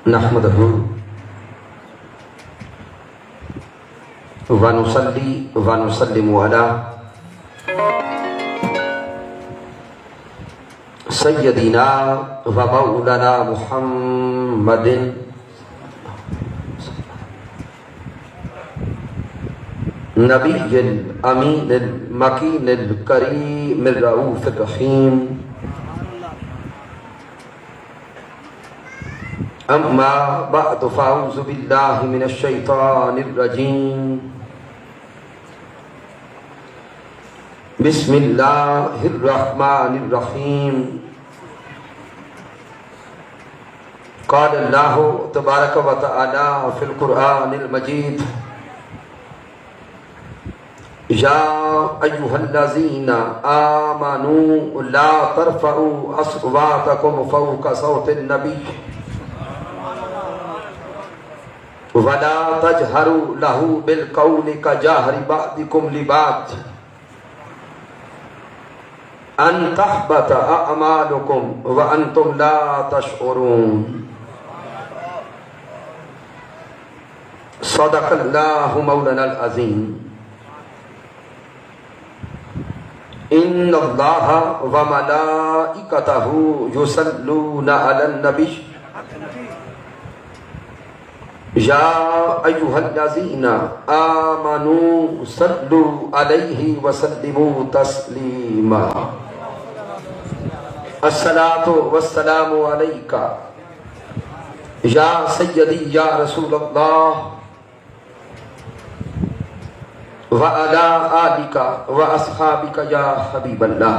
نحمده ونصلي ونسلم على سيدنا ومولانا محمد نبي الأمين المكين الكريم الرؤوف الرحيم. أما بعد فأعوذ بالله من الشيطان الرجيم. بسم الله الرحمن الرحيم. قال الله تبارك وتعالى في القرآن المجيد: يا أيها الذين آمنوا لا ترفعوا أصواتكم فوق صوت النبي ولا تجهروا له بالقول كجهر بعضكم لبعض أن تحبط أعمالكم وأنتم لا تشعرون. صدق الله مولانا العظيم. إن الله وملائكته يصلون على النبي يا أيها الذين آمنوا صلوا عليه وسلموا تسليما. الصلاة والسلام عليك يا سيدي يا رسول الله وعلى آلك وأصحابك يا حبيب الله.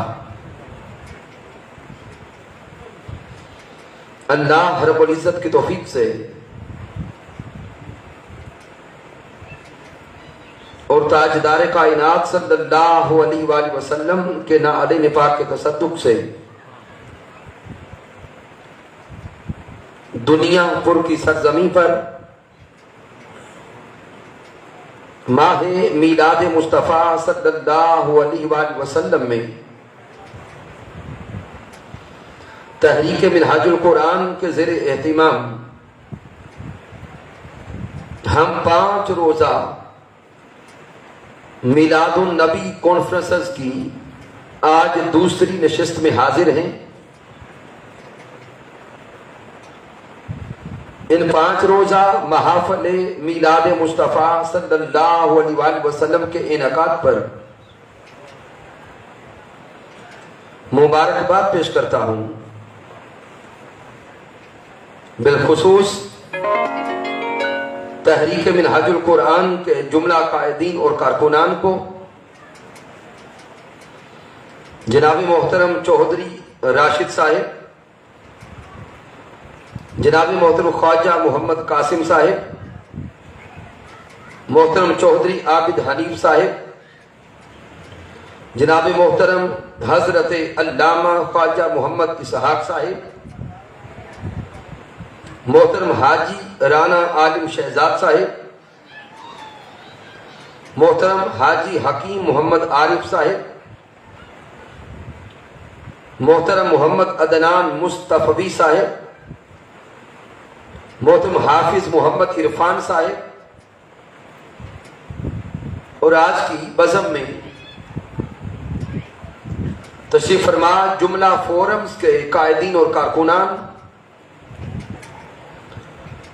اللہ رب العزت کی توفیق سے اور تاجدار کائنات صلی اللہ علیہ وآلہ وسلم کے نعل پاک کے تصدق سے دنیا پر کی سرزمین پر ماہ میلاد مصطفیٰ صلی اللہ علیہ وآلہ وسلم میں تحریک منہاج القرآن کے زیر اہتمام ہم 5 روزہ میلاد النبی کانفرنسز کی آج دوسری نشست میں حاضر ہیں. ان 5 روزہ محافل میلاد مصطفیٰ صلی اللہ علیہ وآلہ وسلم کے انعقاد پر مبارکباد پیش کرتا ہوں. بالخصوص تحریک منہاج القرآن کے جملہ قائدین اور کارکنان کو، جناب محترم چودھری راشد صاحب، جناب محترم خواجہ محمد قاسم صاحب، محترم چودھری عابد حنیف صاحب، جناب محترم حضرت علامہ خواجہ محمد اسحاق صاحب، محترم حاجی رانا عالم شہزاد صاحب، محترم حاجی حکیم محمد عارف صاحب، محترم محمد عدنان مصطفی صاحب، محترم حافظ محمد عرفان صاحب، اور آج کی بزم میں تشریف فرما جملہ فورمز کے قائدین اور کارکنان،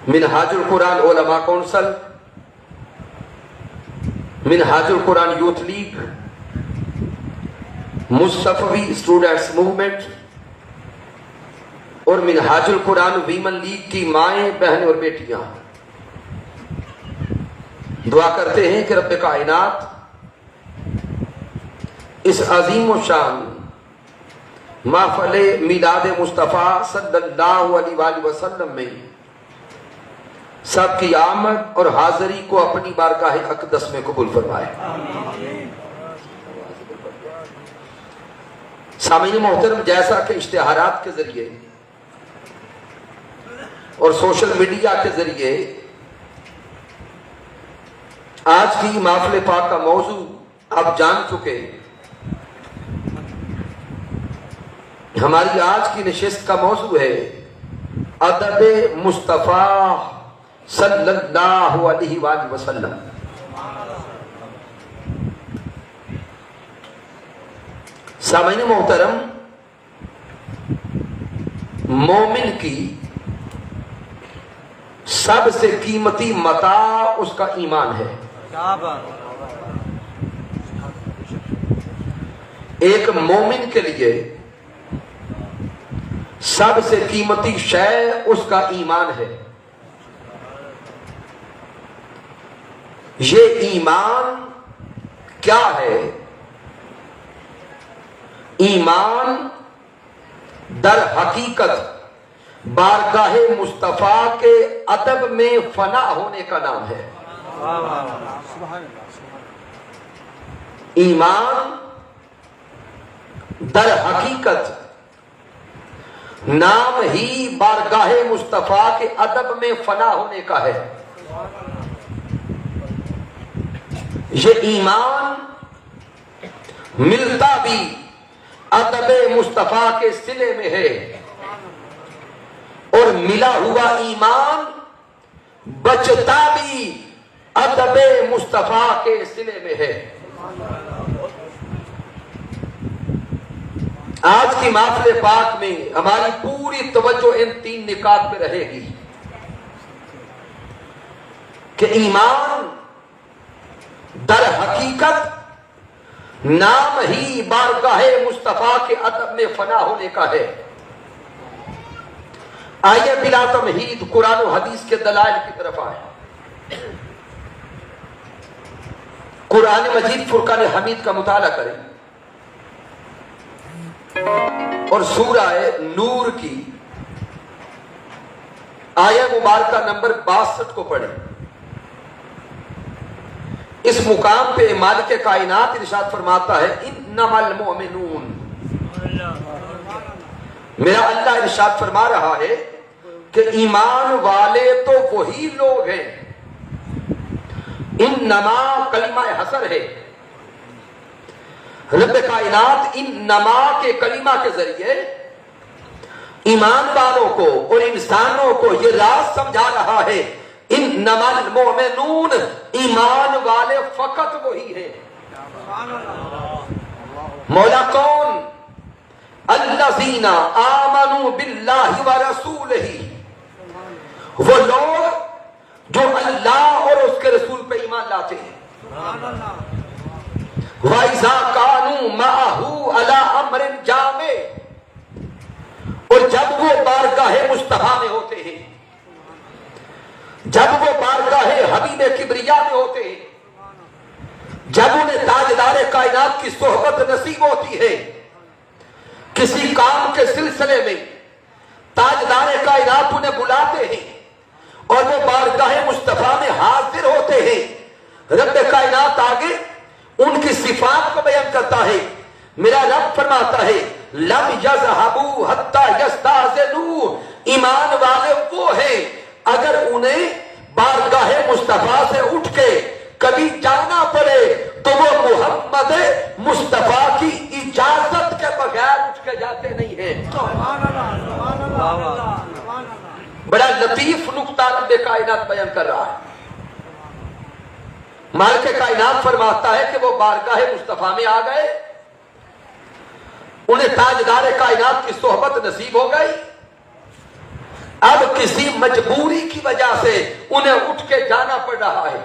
منہاج القرآن علماء کونسل، منہاج القرآن یوتھ لیگ، مصطفی اسٹوڈنٹس موومنٹ اور منہاج القرآن ویمن لیگ کی مائیں، بہنیں اور بیٹیاں، دعا کرتے ہیں کہ رب کائنات اس عظیم و شان محفل میلاد مصطفیٰ صلی اللہ علیہ وآلہ وسلم میں سب کی آمد اور حاضری کو اپنی بارگاہ اقدس میں قبول فرمائے. سامعین محترم، جیسا کہ اشتہارات کے ذریعے اور سوشل میڈیا کے ذریعے آج کی محفل پاک کا موضوع آپ جان چکے، ہماری آج کی نشست کا موضوع ہے ادب مصطفیٰ صلی اللہ علیہ وآلہ وسلم۔ سامعین محترم، مومن کی سب سے قیمتی متاع اس کا ایمان ہے۔ ایک مومن کے لیے سب سے قیمتی شے اس کا ایمان ہے۔ یہ ایمان کیا ہے؟ ایمان در حقیقت بارگاہ مصطفیٰ کے ادب میں فنا ہونے کا نام ہے۔ ایمان در حقیقت نام ہی بارگاہ مصطفیٰ کے ادب میں فنا ہونے کا ہے۔ یہ ایمان ملتا بھی ادب مصطفیٰ کے صلے میں ہے، اور ملا ہوا ایمان بچتا بھی ادب مصطفیٰ کے صلے میں ہے۔ آج کی محفل پاک میں ہماری پوری توجہ ان تین نکات پہ رہے گی کہ ایمان در حقیقت نام ہی بارگاہ مصطفیٰ کے ادب میں فنا ہونے کا ہے۔ آئیے بلا تمہید قرآن و حدیث کے دلائل کی طرف آئے۔ قرآن مجید فرقان حمید کا مطالعہ کریں اور سورہ نور کی آیہ مبارکہ نمبر 62 کو پڑھیں۔ اس مقام پہ مالک کائنات ارشاد فرماتا ہے انما المؤمنون، میرا اللہ ارشاد فرما رہا ہے کہ ایمان والے تو وہی لوگ ہیں، انما کلمہ حصر ہے، رب کائنات انما کے کلمہ کے ذریعے ایمان والوں کو اور انسانوں کو یہ راز سمجھا رہا ہے انما المؤمنون، ایمان والے فقط وہی ہیں۔ مولا کون؟ الذین آمنوا باللہ ورسولہ، وہ لوگ جو اللہ اور اس کے رسول پہ ایمان لاتے ہیں۔ وَإِذَا كَانُوا مَعَهُ عَلَىٰ أَمْرٍ جَامِعٍ، اور جب وہ بارگاہ مصطفیٰ میں ہوتے ہیں، جب وہ بارگاہ حبیب کبریا میں ہوتے ہیں، جب انہیں تاجدار کائنات کی صحبت نصیب ہوتی ہے، کسی کام کے سلسلے میں تاجدار کائنات انہیں بلاتے ہیں اور وہ بارگاہ مصطفیٰ میں حاضر ہوتے ہیں، رب کائنات آگے ان کی صفات کو بیان کرتا ہے۔ میرا رب فرماتا ہے لم یذهبوا حتی یستأذنوا، ایمان والے وہ ہیں اگر انہیں بارگاہ مصطفیٰ سے اٹھ کے کبھی جانا پڑے تو وہ محمد مصطفیٰ کی اجازت کے بغیر اٹھ کے جاتے نہیں ہیں۔ بڑا لطیف نقطہ رب کائنات بیان کر رہا ہے۔ مالک کائنات فرماتا ہے کہ وہ بارگاہ مصطفیٰ میں آ گئے، انہیں تاجدار کائنات کی صحبت نصیب ہو گئی، اب کسی مجبوری کی وجہ سے انہیں اٹھ کے جانا پڑ رہا ہے،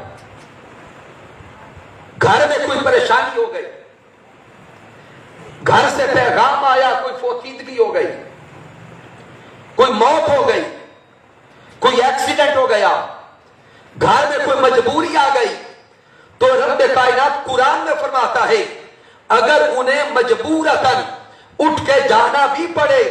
گھر میں کوئی پریشانی ہو گئی، گھر سے پیغام آیا کوئی فوتیدگی ہو گئی، کوئی موت ہو گئی، کوئی ایکسیڈنٹ ہو گیا، گھر میں کوئی مجبوری آ گئی، تو رب کائنات قرآن میں فرماتا ہے اگر انہیں مجبورتاً اٹھ کے جانا بھی پڑے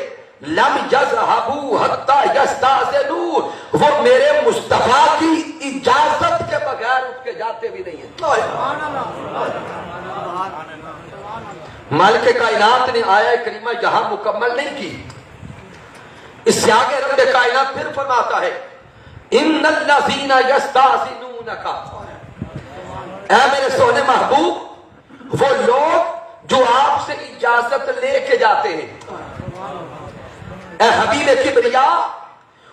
لم یذهبوا حتی یستأذنوا، وہ میرے مصطفیٰ کی اجازت کے بغیر اٹھ کے جاتے بھی نہیں ہیں۔ مالک کائنات نے آیہ کریمہ یہاں مکمل نہیں کی، اس سے آگے رب کائنات پھر فرماتا ہے ان الذین یستأذنونک، اے میرے سونے محبوب وہ لوگ جو آپ سے اجازت لے کے جاتے ہیں، اے حبیب کبریا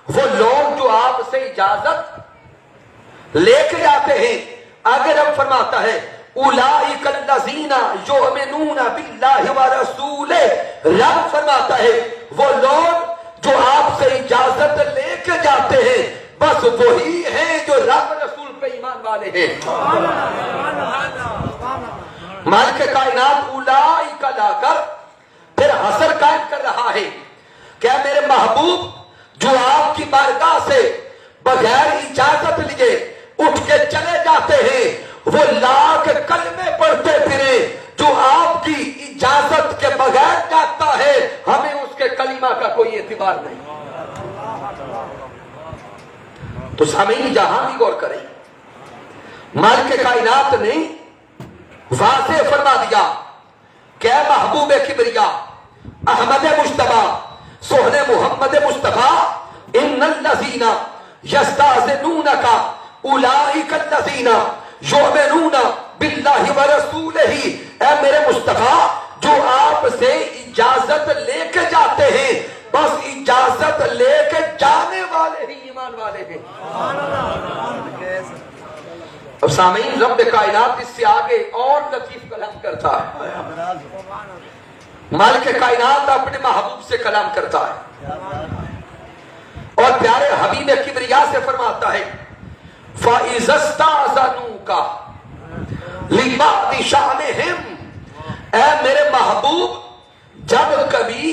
وہ لوگ جو آپ سے اجازت لے کے جاتے ہیں. اگر رب فرماتا ہے اولئک الذین یؤمنون باللہ ورسولہ، رب فرماتا ہے وہ لوگ جو آپ سے اجازت لے کے جاتے ہیں بس وہی ہیں جو رب رسول پہ ایمان والے ہیں. مالک کائنات اولئک لا کر پھر حصر قائم کر رہا ہے کہ میرے محبوب جو آپ کی بارگاہ سے بغیر اجازت لیے اٹھ کے چلے جاتے ہیں، وہ لاکھ کلمے پڑھتے پھرے جو آپ کی اجازت کے بغیر جاتا ہے، ہمیں اس کے کلمہ کا کوئی اعتبار نہیں. تو سامعین جہاں بھی غور کریں، مالک کائنات نے واضح فرما دیا کہ اے محبوب کبریا احمد مجتبی سہن محمد مصطفیٰ، ان الذین یستأذنونک اولئک الذین یؤمنون باللہ ورسولہ، اے میرے مصطفیٰ جو آپ سے اجازت لے کے جاتے ہیں بس اجازت لے کے جانے والے ہی ایمان والے ہیں. اب سامعین رب کائنات اس سے آگے اور لطیف کلام کرتا ہے. مالک کائنات اپنے محبوب سے کلام کرتا ہے اور پیارے حبیب کبریا سے فرماتا ہے فَإِذَا اسْتَأْذَنُوكَ لِبَعْضِ شَأْنِهِمْ، اے میرے محبوب جب کبھی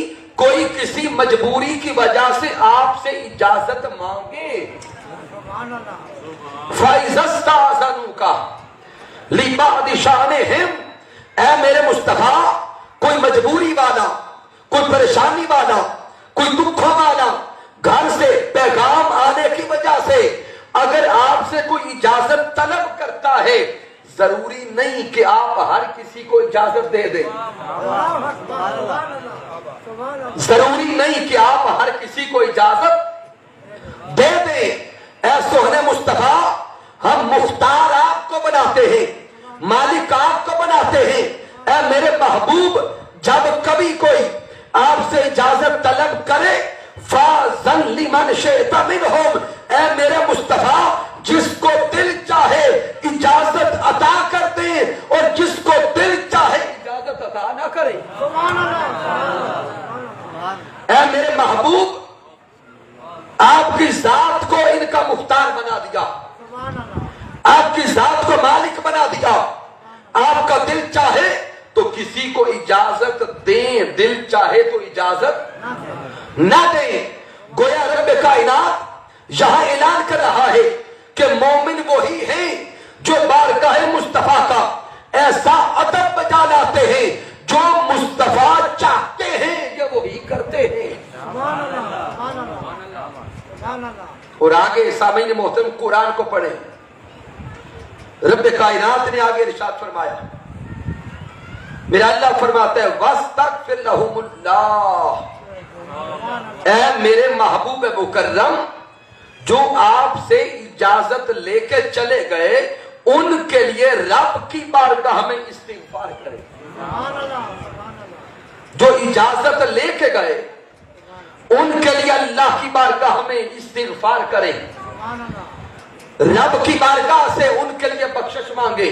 کوئی کسی مجبوری کی وجہ سے آپ سے اجازت مانگے، فَإِذَا اسْتَأْذَنُوكَ لِبَعْضِ شَأْنِهِمْ، اے میرے مصطفیٰ کوئی مجبوری والا، کوئی پریشانی والا، کوئی دکھوں والا گھر سے پیغام آنے کی وجہ سے اگر آپ سے کوئی اجازت طلب کرتا ہے، ضروری نہیں کہ آپ ہر کسی کو اجازت دے دیں. ضروری نہیں کہ آپ ہر کسی کو اجازت دے دیں. اے سہن مصطفیٰ ہم مختار آپ کو بناتے ہیں، مالک آپ کو بناتے ہیں. اے میرے محبوب جب کبھی کوئی آپ سے اجازت طلب کرے فَأْذَن لِمَنْ شِئْتَ مِنْهُمْ، اے میرے مصطفیٰ جس کو دل چاہے اجازت عطا کر دیں اور جس کو دل چاہے اجازت عطا نہ کرے. اے میرے محبوب آپ کی ذات کو ان کا مختار بنا دیا، آپ کی ذات کو مالک بنا دیا. آپ کا دل چاہے تو کسی کو اجازت دیں، دل چاہے تو اجازت نہ دیں. گویا رب کائنات یہاں اعلان کر رہا ہے کہ مومن وہی ہیں جو بارگاہ مصطفیٰ کا ایسا ادب بجا لاتے ہیں جو مصطفیٰ چاہتے ہیں یہ وہی کرتے ہیں. اور آگے سامعین محترم قرآن کو پڑھیں. رب کائنات نے آگے ارشاد فرمایا، میرا اللہ فرماتا ہے وَاسْتَغْفِرْ لَهُمُ اللَّهُ، اے میرے محبوب مکرم جو آپ سے اجازت لے کے چلے گئے ان کے لیے رب کی بارگاہ میں استغفار کرے. جو اجازت لے کے گئے ان کے لیے اللہ کی بارگاہ میں استغفار کرے، رب کی بارگاہ سے ان کے لیے بخشش مانگے.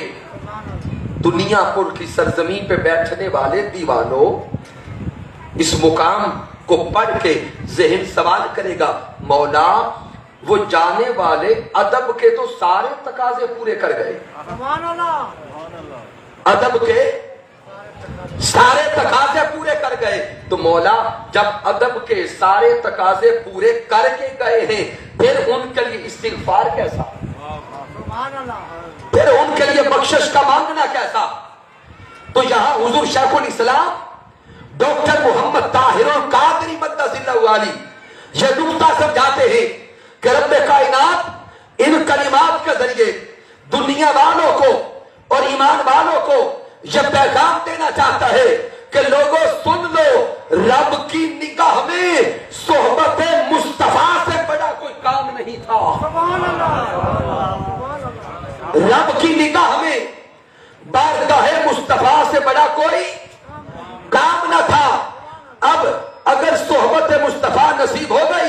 دنیا پر کی سرزمین پہ بیٹھنے والے دیوانوں اس مقام کو پڑھ کے ذہن سوال کرے گا مولا وہ جانے والے ادب کے تو سارے تقاضے پورے کر گئے، ادب کے سارے تقاضے پورے کر گئے، تو مولا جب ادب کے سارے تقاضے پورے کر کے گئے ہیں پھر ان کے لیے استغفار کیسا، پھر ان کے لیے بخشش کا مانگنا کیسا. تو یہاں حضور شیخ الاسلام ڈاکٹر محمد طاہر القادری مقدس اللہ علی یہ نقطہ سمجھاتے ہیں کہ رب کائنات ان کلمات کے ذریعے دنیا والوں کو اور ایمان والوں کو یہ پیغام دینا چاہتا ہے کہ لوگوں سن لو رب کی نگاہ میں صحبت مصطفیٰ سے بڑا کوئی کام نہیں تھا. رب کی نگاہ میں بارگاہ مصطفیٰ سے بڑا کوئی کام نہ تھا. اب اگر صحبت مصطفیٰ نصیب ہو گئی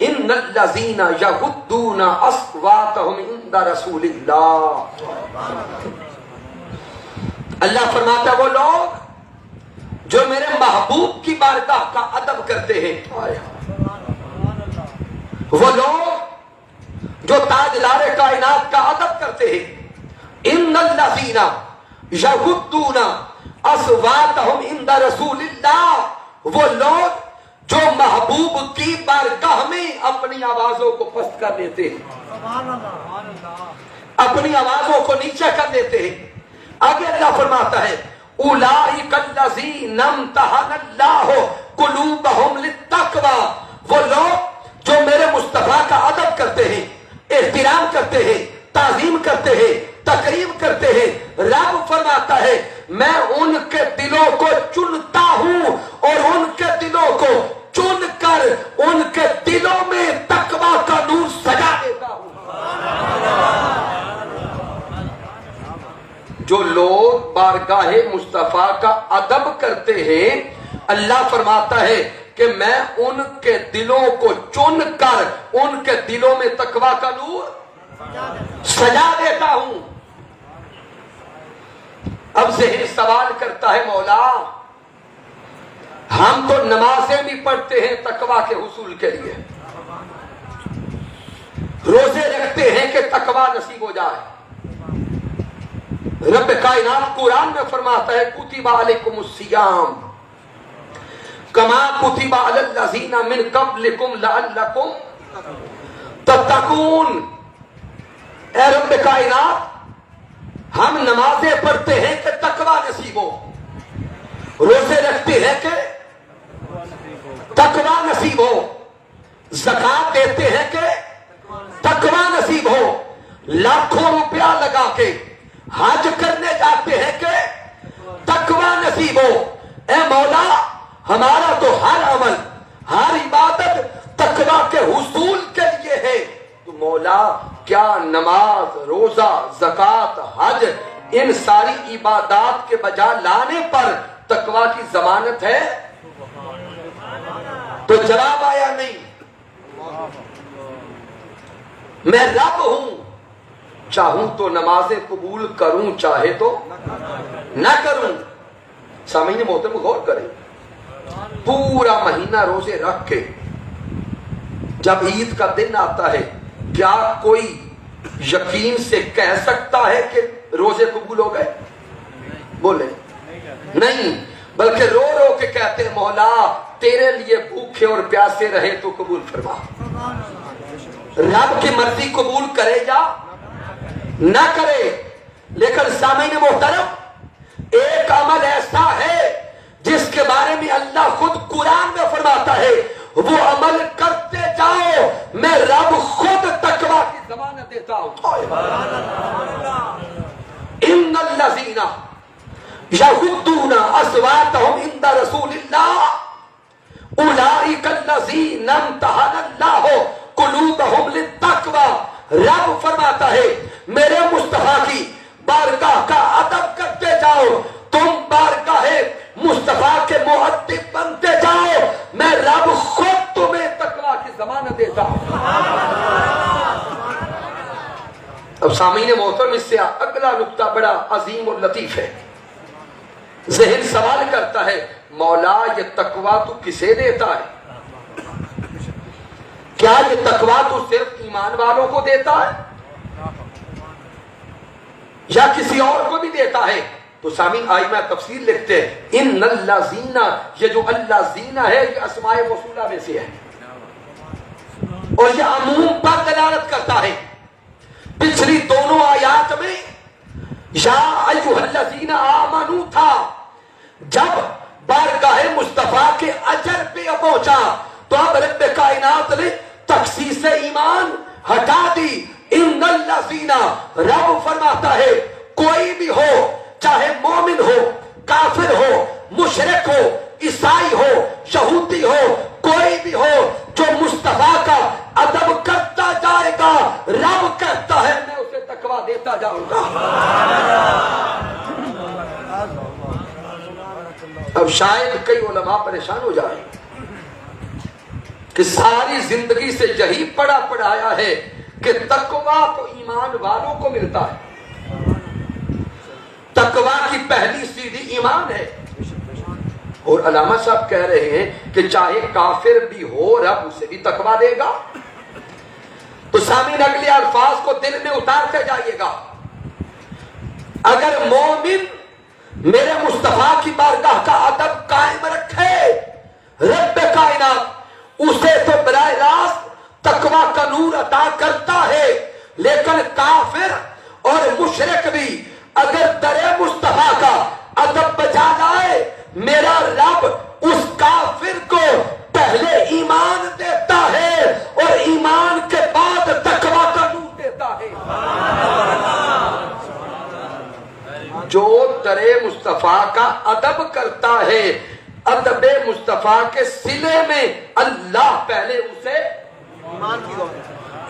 ان الذین یغضون اصواتهم عند رسول اللہ. اللہ فرماتا ہے وہ لوگ جو میرے محبوب کی بارگاہ کا ادب کرتے ہیں، وہ لوگ جو تاجدار کائنات کا ادب کرتے ہیں، ان الذین یغضون اصواتهم عند رسول اللہ، وہ لوگ جو محبوب کی بارگاہ میں اپنی آوازوں کو پست کر دیتے ہیں، اپنی آوازوں کو نیچے کر دیتے ہیں. آگے اللہ فرماتا ہے اولئک الذین امتحن اللہ قلوبہم للتقوی، وہ لوگ جو میرے مصطفیٰ کا ادب کرتے ہیں، احترام کرتے ہیں، تعظیم کرتے ہیں، تکریم کرتے ہیں. رب فرماتا ہے میں ان کے دلوں کو چنتا ہوں اور ان کے دلوں کو چن کر ان کے دلوں میں تقوی کا نور سجا دیتا ہوں. جو لوگ بارگاہ مصطفیٰ کا ادب کرتے ہیں، اللہ فرماتا ہے کہ میں ان کے دلوں کو چن کر ان کے دلوں میں تقوی کا نور سجا دیتا ہوں. اب ذہن سوال کرتا ہے مولا ہم تو نمازیں بھی پڑھتے ہیں تقوی کے حصول کے لیے، روزے رکھتے ہیں کہ تقوی نصیب ہو جائے. رب کائنات قرآن میں فرماتا ہے کتب علیکم الصیام کما کتب علی الذین من قبلکم لعلکم تتقون. اے رب کائنات ہم نمازیں پڑھتے ہیں کہ تقوی نصیب ہو، روزے رکھتے ہیں کہ تقوی نصیب ہو، زکات دیتے ہیں کہ تقوی نصیب ہو، لاکھوں روپیہ لگا کے حج کرنے جاتے ہیں کہ تقوی نصیب ہو. اے مولا ہمارا تو ہر عمل ہر عبادت تقوی کے حصول کے لیے ہے، تو مولا کیا نماز، روزہ، زکات، حج ان ساری عبادات کے بجا لانے پر تقوی کی ضمانت ہے؟ تو جواب آیا نہیں. میں رب ہوں، چاہوں تو نمازیں قبول کروں، چاہے تو نہ کروں. سامعین محترم غور کریں، پورا مہینہ روزے رکھ کے جب عید کا دن آتا ہے کیا کوئی یقین سے کہہ سکتا ہے کہ روزے قبول ہو گئے؟ بولے نہیں، بلکہ رو رو کے کہتے ہیں مولا تیرے لیے بھوکے اور پیاسے رہے تو قبول فرما. رب کی مرضی قبول کرے یا نہ کرے. لیکن سامعین محترم ایک عمل ایسا ہے جس کے بارے میں اللہ خود قرآن میں فرماتا ہے وہ عمل کرتے جاؤ میں رب خود تقوی کی ضمانت دیتا ہوں. ان الذین یغضون اصواتهم عند رسول اللہ اولئک الذین امتحن اللہ قلوبہم للتقوی. رب فرماتا ہے میرے مصطفیٰ کی بارگاہ کا ادب کرتے جاؤ، تم بارگاہ مصطفیٰ کے مؤدب بنتے جاؤ، میں رب خود تمہیں تقوی کی ضمانت دیتا ہوں. اب سامعین محترم اس سے اگلا نقطہ بڑا عظیم اور لطیف ہے. ذہن سوال کرتا ہے مولا یہ تقوی تو کسے دیتا ہے؟ کیا یہ تقوی تو صرف ایمان والوں کو دیتا ہے یا کسی اور کو بھی دیتا ہے؟ تو سامعین آئمہ تفسیر لکھتے ہیں ان الذین، یہ جو الذین ہے یہ اسماء موصولہ میں سے ہے اور یہ عموم پر دلالت کرتا ہے. پچھلی دونوں آیات میں یا ایھا الذین آمنوا تھا، جب بارگاہ مصطفیٰ کے اجر پہ پہنچا تو اب رب کائنات نے تخصیص ایمان ہٹا دی. ان الذین، رب فرماتا ہے کوئی بھی ہو، چاہے مومن ہو، کافر ہو، مشرک ہو، عیسائی ہو، یہودی ہو، کوئی بھی ہو جو مصطفیٰ کا ادب کرتا جائے گا رب کہتا ہے میں اسے تقوی دیتا جاؤں گا. اب شاید کئی علماء پریشان ہو جائیں کہ ساری زندگی سے یہی پڑھایا ہے کہ تقویٰ تو ایمان والوں کو ملتا ہے، تقویٰ کی پہلی سیڑھی ایمان ہے۔ اور علامہ صاحب کہہ رہے ہیں کہ چاہے کافر بھی ہو رب اسے بھی تقویٰ دے گا۔ تو سامعین اگلے الفاظ کو دل میں اتارتے جائیے گا، اگر مومن میرے مصطفیٰ کی بارگاہ کا ادب قائم رکھے، رب کائنات اسے تو براہ راست تقویٰ کا نور عطا کرتا ہے، لیکن کافر اور مشرک بھی اگر در مصطفیٰ کا ادب بجا لائے، میرا رب اس کافر کو پہلے ایمان دیتا ہے اور ایمان کے بعد تقویٰ کا نور دیتا ہے۔ جو در مصطفیٰ کا ادب کرتا ہے، ادب مصطفیٰ کے صلے میں اللہ پہلے اسے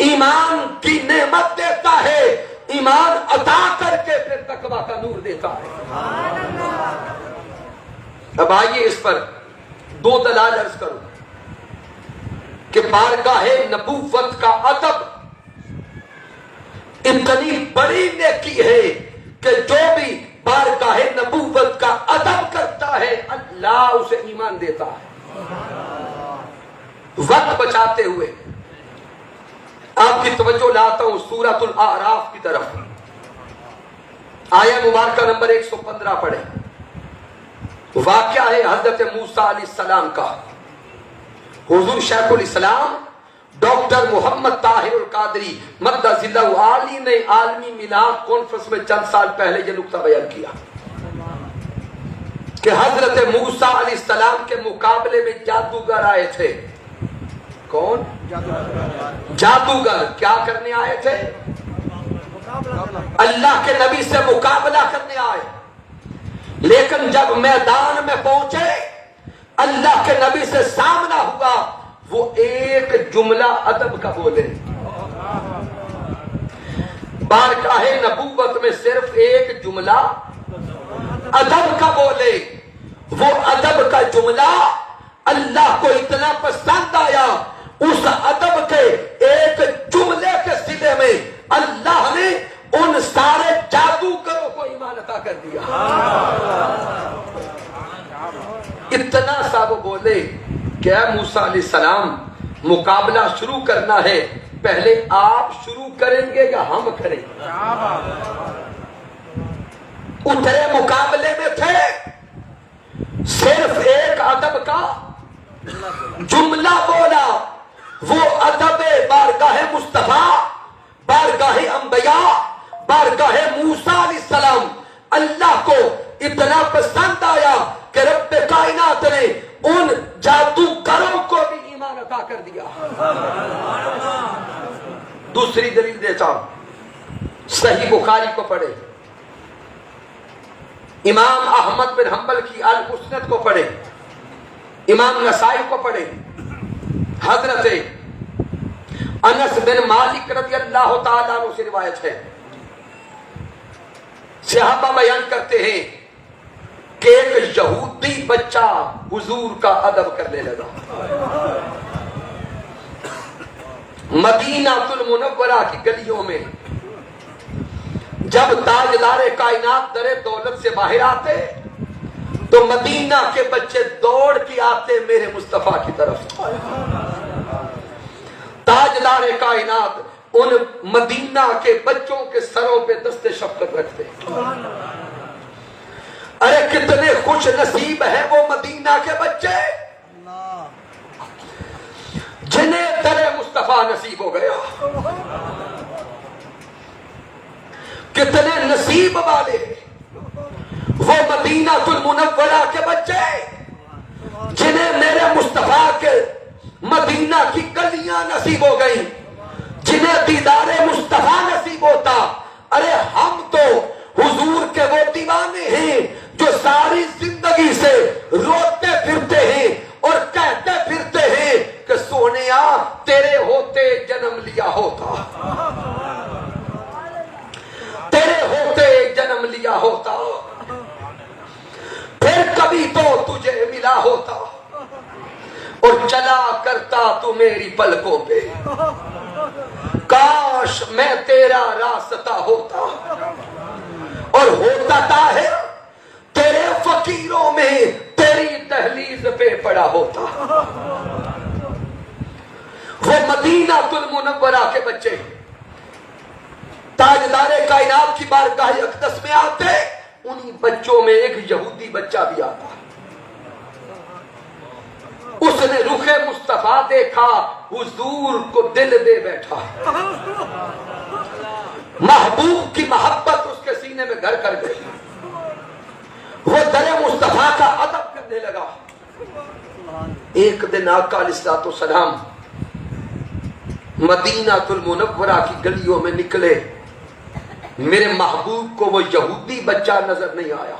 ایمان کی نعمت دیتا ہے، ایمان عطا کر کے پھر تقویٰ کا نور دیتا ہے۔ اب آئیے اس پر دو دلائل عرض کروں کہ بارگاہ نبوت کا ادب اتنی بڑی نیکی ہے کہ جو بھی بارگاہ نبوت کا ادب کرتا ہے اللہ اسے ایمان دیتا ہے۔ وقت بچاتے ہوئے آپ کی توجہ لاتا ہوں سورۃ الاعراف کی طرف، آیہ مبارکہ نمبر 115 پڑھیں۔ واقعہ ہے حضرت موسیٰ علیہ السلام کا۔ حضور شیخ الاسلام ڈاکٹر محمد طاہر القادری مدد اللہ عالی نے عالمی میلاد کانفرنس میں چند سال پہلے یہ نقطہ بیان کیا کہ حضرت موسیٰ علیہ السلام کے مقابلے میں جادوگر آئے تھے۔ کون؟ جادوگر کیا کرنے آئے تھے؟ اللہ کے نبی سے مقابلہ کرنے آئے، لیکن جب میدان میں پہنچے اللہ کے نبی سے سامنا ہوا، وہ ایک جملہ ادب کا بولے۔ بارگاہ نبوت میں صرف ایک جملہ ادب کا بولے، وہ ادب کا جملہ اللہ کو اتنا پسند آیا، اس ادب کے ایک جملے کے صلے میں اللہ نے ان سارے جادوگروں کو ایمان عطا کر دیا۔ اتنا سا وہ بولے کہ اے موسیٰ علیہ السلام مقابلہ شروع کرنا ہے، پہلے آپ شروع کریں گے یا ہم کریں گے؟ اترے مقابلے میں تھے، صرف ایک ادب کا جملہ بولا، وہ ادب بارگاہ مصطفیٰ، بارگاہ انبیاء، بارگاہ موسیٰ علیہ السلام اللہ کو اتنا پسند آیا کہ رب کائنات نے ان جادوگروں کو بھی ایمان عطا کر دیا۔ دوسری دلیل دیتا ہوں، صحیح بخاری کو پڑھے، امام احمد بن حنبل کی المسند کو پڑھے، امام نسائی کو پڑھے، حضرت انس بن مالک رضی اللہ تعالیٰ عنہ سے روایت ہے، صحابہ بیان کرتے ہیں کہ ایک یہودی بچہ حضور کا ادب کرنے لگا۔ مدینہ المنورہ کی گلیوں میں جب تاجدار کائنات در دولت سے باہر آتے تو مدینہ کے بچے دوڑ کے آتے میرے مصطفیٰ کی طرف۔ تاجدار کائنات ان مدینہ کے بچوں کے سروں پہ دست شفقت رکھتے۔ ارے کتنے خوش نصیب ہیں وہ مدینہ کے بچے جنہیں در مصطفیٰ نصیب ہو گیا، کتنے نصیب والے وہ مدینہ المنورہ کے بچے جنہیں میرے مصطفیٰ کے مدینہ کی گلیاں نصیب ہو گئی، جنہیں دیدار مصطفیٰ نصیب ہوتا۔ ارے ہم تو حضور کے وہ دیوانے ہیں جو ساری زندگی سے روتے پھرتے ہیں اور کہتے پھرتے ہیں کہ سونیا تیرے ہوتے جنم لیا ہوتا، تیرے ہوتے جنم لیا ہوتا، پھر کبھی تو تجھے ملا ہوتا۔ اور چلا کرتا تو میری پلکوں پہ، کاش میں تیرا راستہ ہوتا اور ہوتا طاہر تیرے فقیروں میں تیری دہلیز پہ پڑا ہوتا۔ وہ مدینہ المنورہ کے بچے تاجدار کائنات کی بارگاہ اقدس میں آتے، انہی بچوں میں ایک یہودی بچہ بھی آتا۔ اس نے رخ مصطفیٰ دیکھا، حضور کو دل دے بیٹھا، محبوب کی محبت اس کے سینے میں گھر کر گئی، وہ در مصطفیٰ کا ادب کرنے لگا۔ ایک دن آقا علیہ السلام مدینہ المنورہ کی گلیوں میں نکلے، میرے محبوب کو وہ یہودی بچہ نظر نہیں آیا۔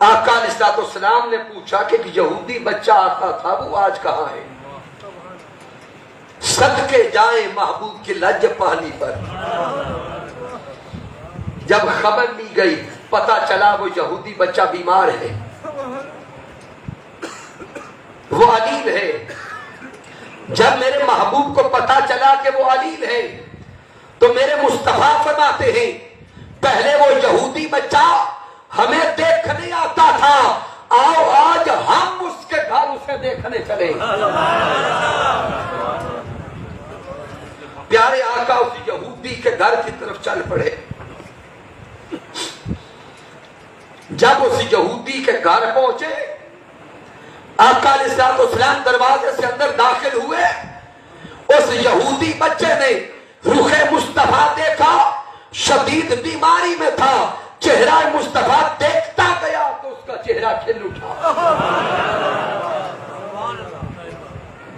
آقا علیہ السلام نے پوچھا کہ یہودی بچہ آتا تھا وہ آج کہاں ہے؟ صدقے جائیں محبوب کی لج پہلی پر، جب خبر لی گئی پتا چلا وہ یہودی بچہ بیمار ہے، وہ علیل ہے۔ جب میرے محبوب کو پتا چلا کہ وہ علیل ہے تو میرے مصطفیٰ فرماتے ہیں پہلے وہ یہودی بچہ ہمیں دیکھنے آتا تھا، آؤ آج ہم اس کے گھر اسے دیکھنے چلیں۔ پیارے آقا اس یہودی کے گھر کی طرف چل پڑے۔ جب اس یہودی کے گھر پہنچے، آقا علیہ السلام دروازے سے اندر داخل ہوئے، اس یہودی بچے نے رخ مصطفیٰ دیکھا، شدید بیماری میں تھا، چہرہ مصطفیٰ دیکھتا گیا تو اس کا چہرہ کھل اٹھا،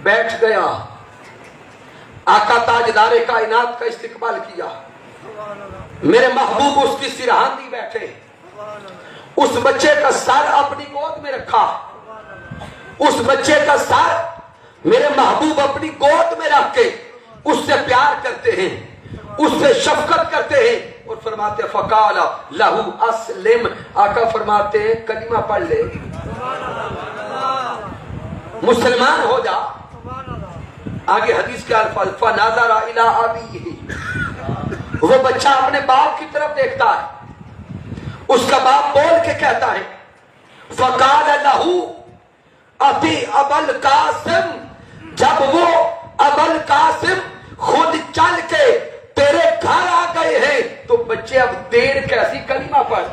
بیٹھ گیا۔ آقا تاجدار کائنات کا استقبال کیا، میرے محبوب اس کی سرحاندی بیٹھے، اس بچے کا سر اپنی گود میں رکھا، اس بچے کا سر میرے محبوب اپنی گود میں رکھ کے اس سے پیار کرتے ہیں، اس سے شفقت کرتے ہیں اور فرماتے فقال لہو اسلم، آقا فرماتے ہیں کلمہ پڑھ لے، مسلمان ہو جا۔ آگے حدیث کے الفاظ فنظر الی ابیہ، وہ بچہ اپنے باپ کی طرف دیکھتا ہے، اس کا باپ بول کے کہتا ہے فقال لہو اتی ابل قاسم، جب وہ ابل قاسم خود چل کے تیرے گھر آ گئے ہیں تو بچے اب دیر کیسی، کلمہ پڑھ،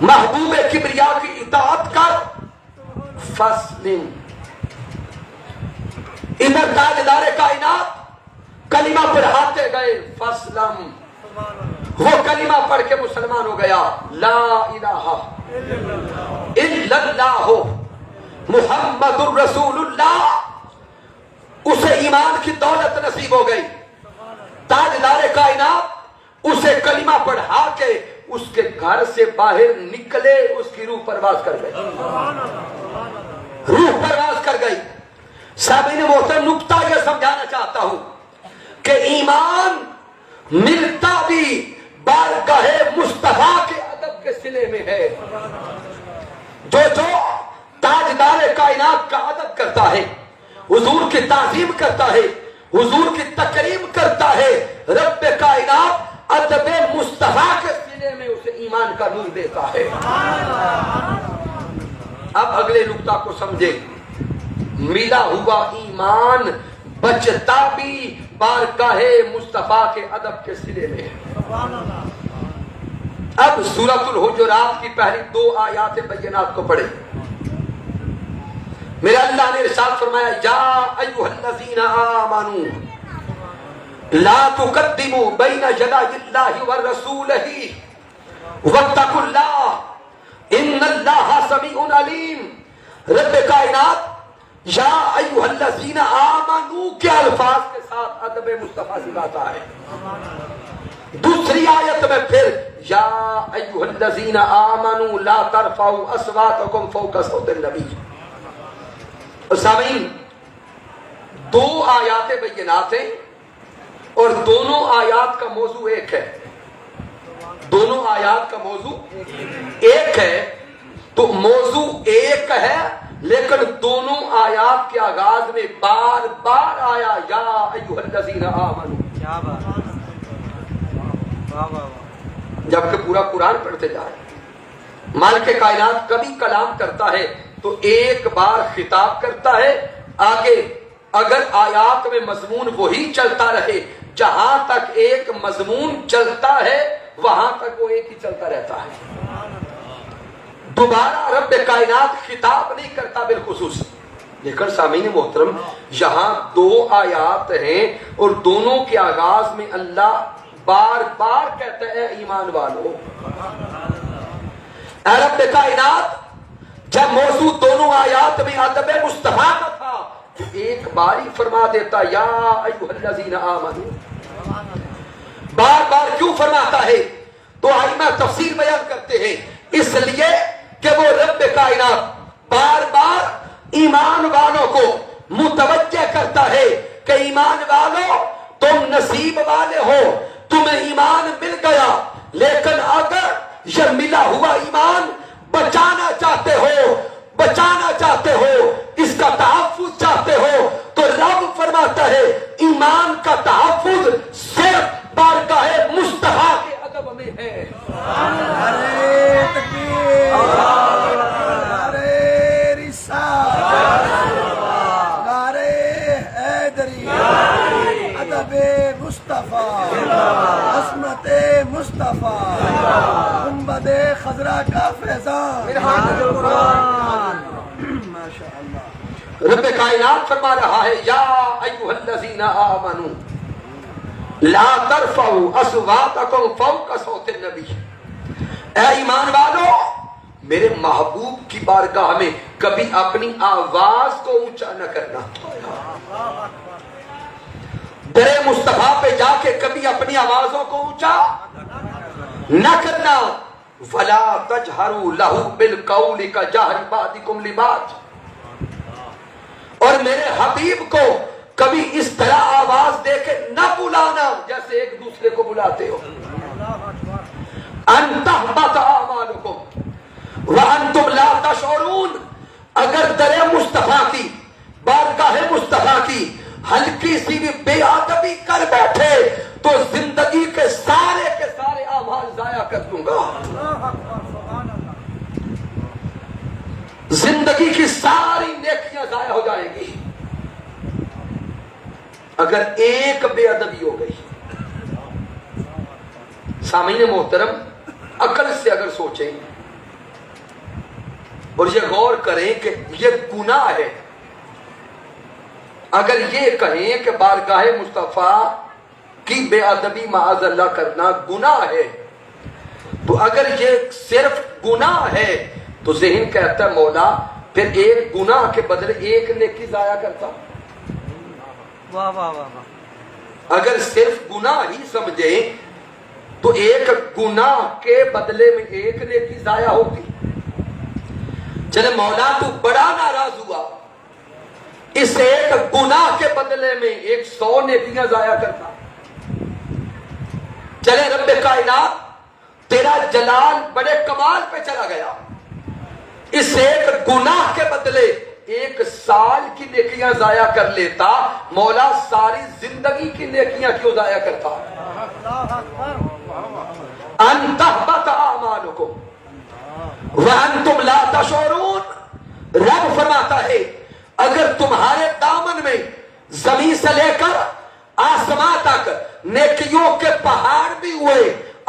محبوب کبریا کی اطاعت کر، فاسلم۔ ادھر تاجدار کائنات کلمہ پڑھاتے گئے، فاسلم، وہ کلمہ پڑھ کے مسلمان ہو گیا، لا الہ الا اللہ محمد الرسول اللہ، اسے ایمان کی دولت نصیب ہو گئی۔ تاجدار کائنات اسے کلمہ پڑھا کے اس کے گھر سے باہر نکلے، اس کی روح پرواز کر گئی، روح پرواز کر گئی۔ سامعین محترم، نکتہ یہ سمجھانا چاہتا ہوں کہ ایمان ملتا بھی بارگاہ مصطفیٰ کے ادب کے صلے میں ہے۔ جو تاجدار کائنات کا ادب کرتا ہے، حضور کی تعظیم کرتا ہے، حضور کی تکریم کرتا ہے، رب کائنات ادب مصطفیٰ کے سینے میں اسے ایمان کا نور دیتا ہے۔ اب اگلے نکتہ کو سمجھے، ملا ہوا ایمان بچتا بھی بارگاہ مصطفیٰ کے ادب کے سلے میں ہے۔ اب سورۃ الحجرات کی پہلی 2 آیات بینات کو پڑھیں۔ میرے اللہ نے ارشاد فرمایا یا ایھا الذین آمنوا لا تقدموا بین یدی اللہ ورسولہ واتقوا اللہ ان اللہ سمیع علیم۔ رب کائنات یا ایھا الذین آمنوا کے الفاظ کے ساتھ ادب مصطفیٰ سکھاتا ہے۔ دوسری آیت میں پھر یا ایھا الذین آمنوا لا ترفعوا اصواتکم فوق صوت النبی۔ سامعین، 2 آیات بینات ہیں اور دونوں آیات کا موضوع ایک ہے، دونوں آیات کا موضوع ایک ہے۔ تو موضوع ایک ہے لیکن دونوں آیات کے آغاز میں بار بار آیا یا ایھا الذین آمنوا. کیا بات، واہ واہ واہ. جبکہ پورا قرآن پڑھتے جا رہے ہیں. مالک کائنات کبھی کلام کرتا ہے تو ایک بار خطاب کرتا ہے، آگے اگر آیات میں مضمون وہی چلتا رہے، جہاں تک ایک مضمون چلتا ہے وہاں تک وہ ایک ہی چلتا رہتا ہے. دوبارہ رب کائنات خطاب نہیں کرتا بالخصوص. لیکن سامعین محترم، یہاں دو آیات ہیں اور دونوں کے آغاز میں اللہ بار بار کہتا ہے ایمان والو. اے رب کائنات، جب موضوع دونوں آیات میں ادب مصطفیٰ کا تھا تو ایک بار ہی فرما دیتا یا ایھا الذین آمنوا. بار بار کیوں فرماتا ہے؟ تو ائمہ تفسیر بیان کرتے ہیں اس لیے کہ وہ رب کائنات بار بار ایمان والوں کو متوجہ کرتا ہے کہ ایمان والوں تم نصیب والے ہو، تمہیں ایمان مل گیا، لیکن اگر یہ ملا ہوا ایمان بچانا چاہتے ہو، اس کا تحفظ چاہتے ہو، تو رب فرماتا ہے ایمان کا تحفظ صرف بارگاہ مصطفیٰ کے ادب میں ہے. نعرہ تکبیر، نعرہ رسالت، نعرہ حیدری، ادب مصطفیٰ، عصمت مصطفیٰ، گنبد خضرا کا فیضان، ماشاء اللہ. رب کائنات فرما رہا ہے یا ایھا الذین آمنوا لا ترفعوا اصواتکم فوق صوت النبی. اے ایمان والو، میرے محبوب کی بارگاہ میں کبھی اپنی آواز کو اونچا نہ کرنا. در مصطفیٰ پہ جا کے کبھی اپنی آوازوں کو اونچا نہ کرنا. ولا تجہروا لہ بالقول کجہر بعضکم لبعض. اور میرے حبیب کو کبھی اس طرح آواز دے کے نہ بلانا جیسے ایک دوسرے کو بلاتے ہو. ان تحبط اعمالکم وانتم لا تشعرون. اگر در مصطفیٰ کی بارگاہ مصطفیٰ کی ہلکی سی بھی بے ادبی کر بیٹھے تو زندگی کے سارے اعمال ضائع کر دوں گا. زندگی کی ساری نیکیاں ضائع ہو جائیں گی اگر ایک بے ادبی ہو گئی. سامعین محترم، عقل سے اگر سوچیں اور یہ غور کریں کہ یہ گناہ ہے، اگر یہ کہیں کہ بارگاہ مصطفیٰ کی بے ادبی معاذ اللہ کرنا گناہ ہے، تو اگر یہ صرف گناہ ہے تو ذہن کہتا ہے مولا پھر ایک گناہ کے بدلے ایک نیکی ضائع کرتا. واہ واہ واہ واہ. اگر صرف گناہ ہی سمجھیں تو ایک گناہ کے بدلے میں ایک نیکی ضائع ہوتی. چلے مولا تو بڑا ناراض ہوا، اس ایک گناہ کے بدلے میں 100 نیکیاں ضائع کرتا. چلے رب کائنات تیرا جلال بڑے کمال پہ چلا گیا، اس ایک گناہ کے بدلے 1 سال کی نیکیاں ضائع کر لیتا، مولا ساری زندگی کی نیکیاں کیوں ضائع کرتا؟ ان تحبط اعمالکم وانتم لا تشعرون. رب فرماتا ہے اگر تمہارے دامن میں زمین سے لے کر آسمان تک نیکیوں کے پہاڑ بھی ہوئے،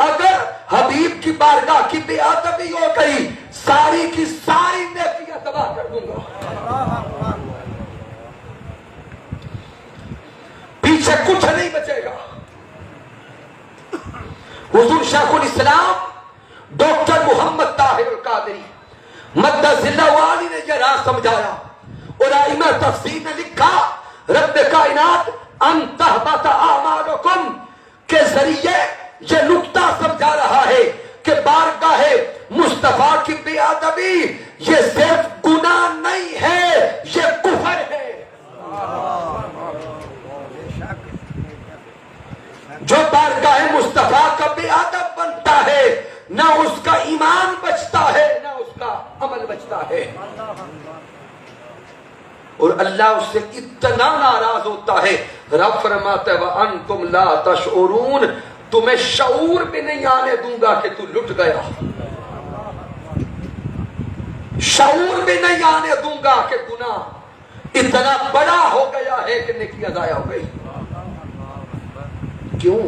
اگر حبیب کی بارگاہ کی بے ادبی ہو گئی ساری کی ساری نیکیاں تباہ کر دوں گا، پیچھے کچھ نہیں بچے گا. حضور شیخ الاسلام ڈاکٹر محمد طاہر القادری مقدس اللہ والی نے یہ راز سمجھایا اور ائمہ تفسیر نے لکھا رب کائنات ان تحبط اعمالکم کے ذریعے یہ نقطہ سمجھا رہا ہے کہ بارگاہ مصطفیٰ کی بے ادبی یہ صرف گناہ نہیں ہے، یہ کفر ہے. جو بارگاہ مصطفیٰ کا بے ادب بنتا ہے نہ اس کا ایمان بچتا ہے نہ اس کا عمل بچتا ہے. اور اللہ اس سے اتنا ناراض ہوتا ہے. رب فرماتا ہے وَأَنْتُمْ لَا تَشْعُرُونَ, تمہیں شعور بھی نہیں آنے دوں گا کہ تو لٹ گیا, شعور بھی نہیں آنے دوں گا کہ گناہ اتنا بڑا ہو گیا ہے کہ نیکیاں ضائع ہو گئی. کیوں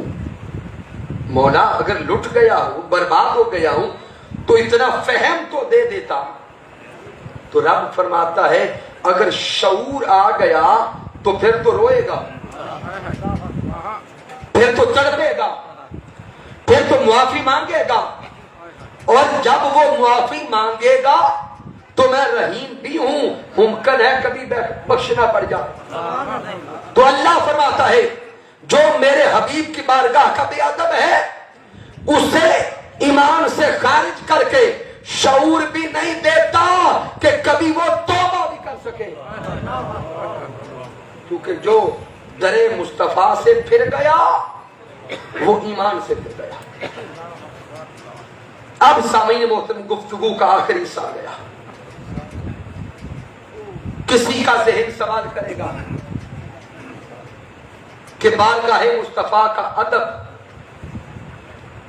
مولا, اگر لٹ گیا ہوں, برباد ہو گیا ہوں, تو اتنا فہم تو دے دیتا. تو رب فرماتا ہے اگر شعور آ گیا تو پھر تو روئے گا, پھر تو تڑپے گا, پھر تو معافی مانگے گا. اور جب وہ معافی مانگے گا تو میں رحیم بھی ہوں, ممکن ہے کبھی بخشنا پڑ جائے. تو اللہ فرماتا ہے جو میرے حبیب کی بارگاہ کا بے ادب ہے اسے ایمان سے خارج کر کے شعور بھی نہیں دیتا کہ کبھی وہ توبہ بھی کر سکے. کیونکہ جو درے مصطفیٰ سے پھر گیا وہ ایمان سے پھر گیا. اب سامعین محترم, گفتگو کا آخری حصہ آ گیا. کسی کا ذہن سوال کرے گا کہ بارگاہ مصطفیٰ کا ادب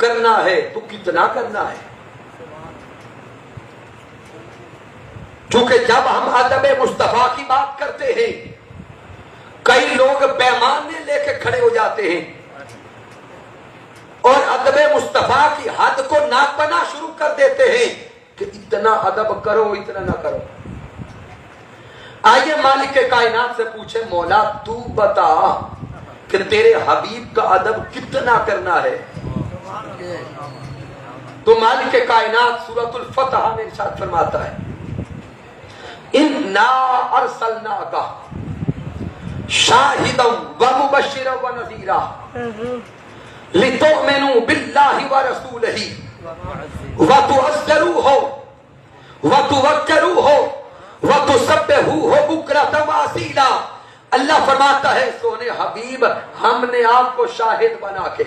کرنا ہے تو کتنا کرنا ہے؟ چونکہ جب ہم ادب مصطفیٰ کی بات کرتے ہیں کئی لوگ پیمانے لے کے کھڑے ہو جاتے ہیں اور ادب مصطفیٰ کی حد کو ناپنا شروع کر دیتے ہیں کہ اتنا ادب کرو, اتنا نہ کرو. آئیے مالک کائنات سے پوچھے مولا تو بتا کہ تیرے حبیب کا ادب کتنا کرنا ہے. تو مالک کائنات سورۃ الفتح میں ارشاد فرماتا ہے اِنَّا أَرْسَلْنَاكَ شَاهِدًا وَمُبَشِّرًا وَنَذِيرًا لِتُؤْمِنُوا بِاللَّهِ وَرَسُولِهِ وَتُعَزِّرُوهُ وَتُوَقِّرُوهُ وَتُسَبِّحُوهُ بُكْرَةً وَأَصِيلًا. اللہ فرماتا ہے سونے حبیب ہم نے آپ کو شاہد بنا کے,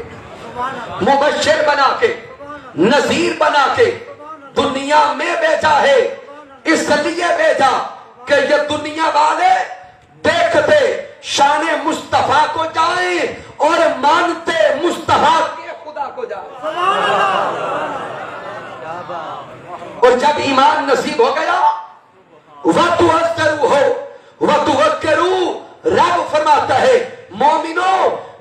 مبشر بنا کے, نذیر بنا کے دنیا میں بھیجا ہے. اس لیے بھیجا کہ یہ دنیا والے دیکھتے شان مصطفیٰ کو جائیں اور مانتے مصطفیٰ کے خدا کو جائیں. اور جب ایمان نصیب ہو گیا وَتُعَزِّرُوهُ وَتُوَقِّرُوهُ, رب فرماتا ہے مومنوں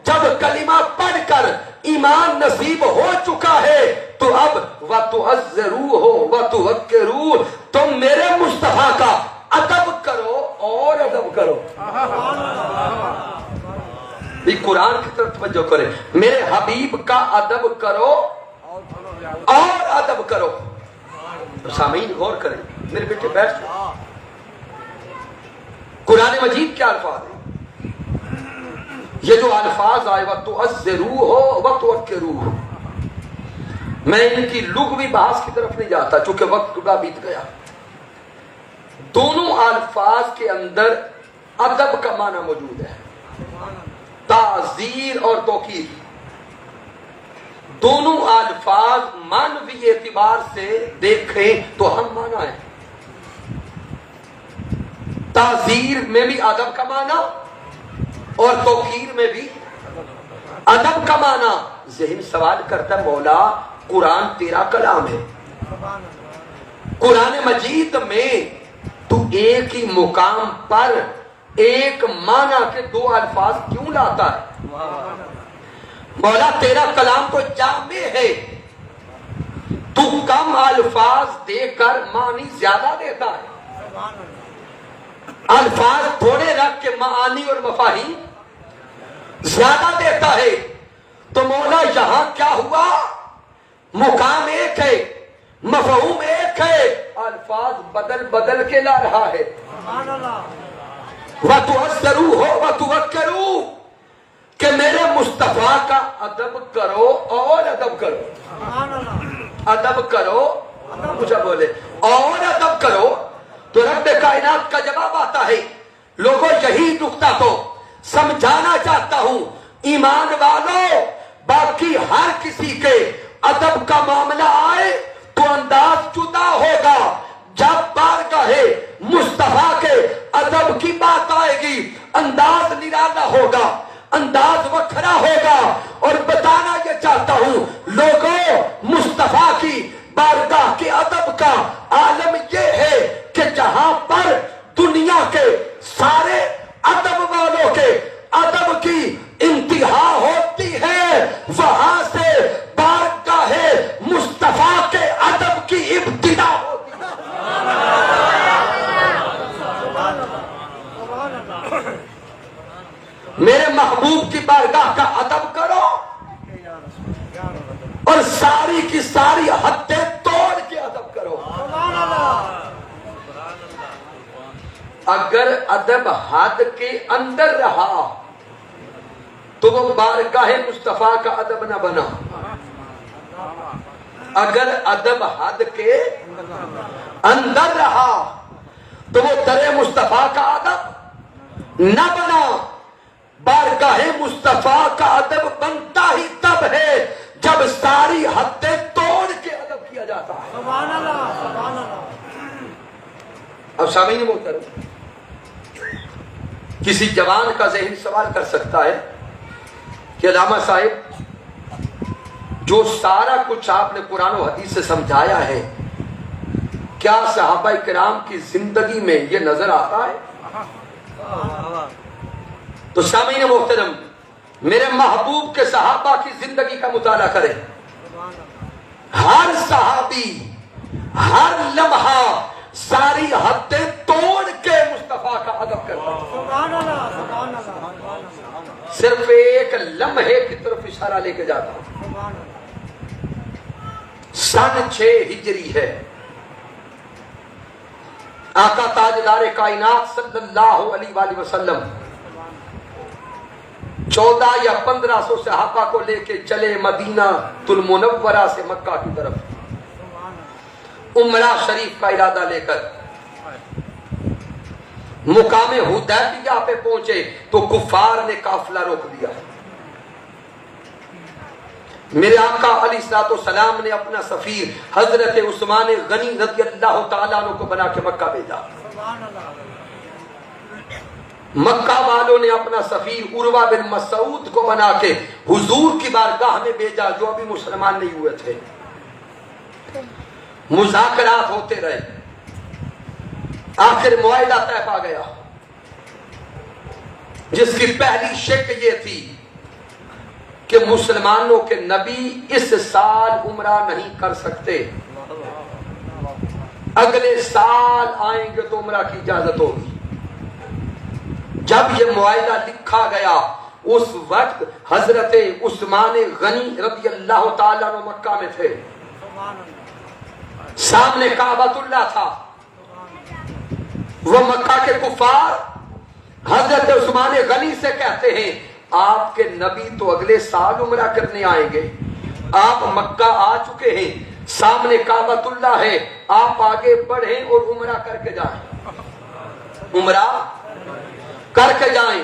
جب کلمہ پڑھ کر ایمان نصیب ہو چکا ہے تو اب وَتُعَزِّرُوهُ وَتُوَقِّرُوهُ, تم میرے مصطفیٰ کا ادب کرو اور ادب کرو. یہ قرآن کی طرف توجہ کرے, میرے حبیب کا ادب کرو اور ادب کرو. سامعین غور کریں, میرے بیٹے بیٹھ جائیں. قرآن مجید کیا الفاظ ہیں؟ یہ جو الفاظ آئے وَتُعَزِّرُوهُ وَتُوَقِّرُوهُ, میں ان کی لغوی بحث کی طرف نہیں جاتا چونکہ وقت پورا بیت گیا. دونوں الفاظ کے اندر ادب کا معنی موجود ہے, تعزیر اور توقیر. دونوں الفاظ معنوی اعتبار سے دیکھیں تو ہم معنی ہیں. تعزیر میں بھی ادب کا معنی اور توقیر میں بھی ادب کا معنی. ذہن سوال کرتا ہے مولا قرآن تیرا کلام ہے, قرآن مجید میں تو ایک ہی مقام پر ایک معنی کے دو الفاظ کیوں لاتا ہے؟ مولا تیرا کلام تو جامع ہے, تو کم الفاظ دے کر معنی زیادہ دیتا ہے. الفاظ تھوڑے رکھ کے معانی اور مفاہیم زیادہ دیتا ہے. تو مولا یہاں کیا ہوا؟ مقام ایک ہے, مفہوم ایک ہے, الفاظ بدل بدل کے لا رہا ہے. وَتُعَزِّرُوهُ وَتُوَقِّرُوهُ, کہ میرے مصطفیٰ کا ادب کرو اور ادب کرو. ادب کرو, مجھے بولے اور ادب کرو. تو رب کائنات کا جواب آتا ہے لوگوں یہی نقطہ تو سمجھانا چاہتا ہوں ایمان والوں, باقی ہر کسی کے ادب کا معاملہ آئے تو انداز جدا ہوگا. جا بات آئے گی انداز نرالا ہوگا, انداز وکھرا ہوگا. اور بتانا یہ چاہتا ہوں لوگوں, مصطفیٰ کی بارگاہ کے ادب کا عالم یہ ہے کہ جہاں پر دنیا کے سارے ادب والوں کے ادب کی انتہا ہوتی ہے, وہاں سے بارگاہ مصطفیٰ کے ادب کی ابتدا ہوتی ہے. میرے محبوب کی بارگاہ کا ادب کرو اور ساری کی ساری حدیں توڑ کے ادب کرو. اگر ادب حد کے اندر رہا تو وہ بارگاہ مصطفیٰ کا ادب نہ بنا. اگر ادب حد کے اندر رہا تو وہ در مصطفیٰ کا ادب نہ بنا. بارگاہ مصطفیٰ کا ادب بنتا ہی تب ہے جب ساری حدیں توڑ کے ادب کیا جاتا ہے. سبحان اللہ, سبحان اللہ. اب سامعین محترم, کسی جوان کا ذہن سوال کر سکتا ہے کہ علامہ صاحب جو سارا کچھ آپ نے قرآن و حدیث سے سمجھایا ہے, کیا صحابہ کرام کی زندگی میں یہ نظر آتا ہے؟ تو سامعین محترم, میرے محبوب کے صحابہ کی زندگی کا مطالعہ کریں. ہر صحابی ہر لمحہ ساری حدیں توڑ کے مصطفیٰ کا ادب کرتا ہے. سبحان اللہ, سبحان اللہ. صرف ایک لمحے کی طرف اشارہ لے کے جاتا ہوں. سبحان اللہ. سن 6 ہجری ہے. آقا تاجدار کائنات صلی اللہ علیہ وآلہ وسلم 14 یا 1500 صحابہ کو لے کے چلے مدینہ المنورہ سے مکہ کی طرف, عمرہ شریف کا ارادہ لے کر. مقام حدیبیہ پہ پہنچے تو کفار نے قافلہ روک دیا. میرے آقا علیہ الصلوۃ والسلام نے اپنا سفیر حضرت عثمان غنی رضی اللہ تعالیٰ عنہ کو بنا کے مکہ بھیجا. مکہ والوں نے اپنا سفیر عروہ بن مسعود کو بنا کے حضور کی بارگاہ میں بھیجا, جو ابھی مسلمان نہیں ہوئے تھے. مذاکرات ہوتے رہے, آخر معاہدہ طے پا گیا, جس کی پہلی شک یہ تھی کہ مسلمانوں کے نبی اس سال عمرہ نہیں کر سکتے, اگلے سال آئیں گے تو عمرہ کی اجازت ہوگی. جب یہ معاہدہ لکھا گیا اس وقت حضرت عثمان غنی رضی اللہ تعالیٰ عنہ مکہ میں تھے. سامنے کعبۃ اللہ تھا. وہ مکہ کے کفار حضرت عثمان غنی سے کہتے ہیں آپ کے نبی تو اگلے سال عمرہ کرنے آئیں گے, آپ مکہ آ چکے ہیں, سامنے کعبۃ اللہ ہے, آپ آگے بڑھیں اور عمرہ کر کے جائیں, عمرہ کر کے جائیں.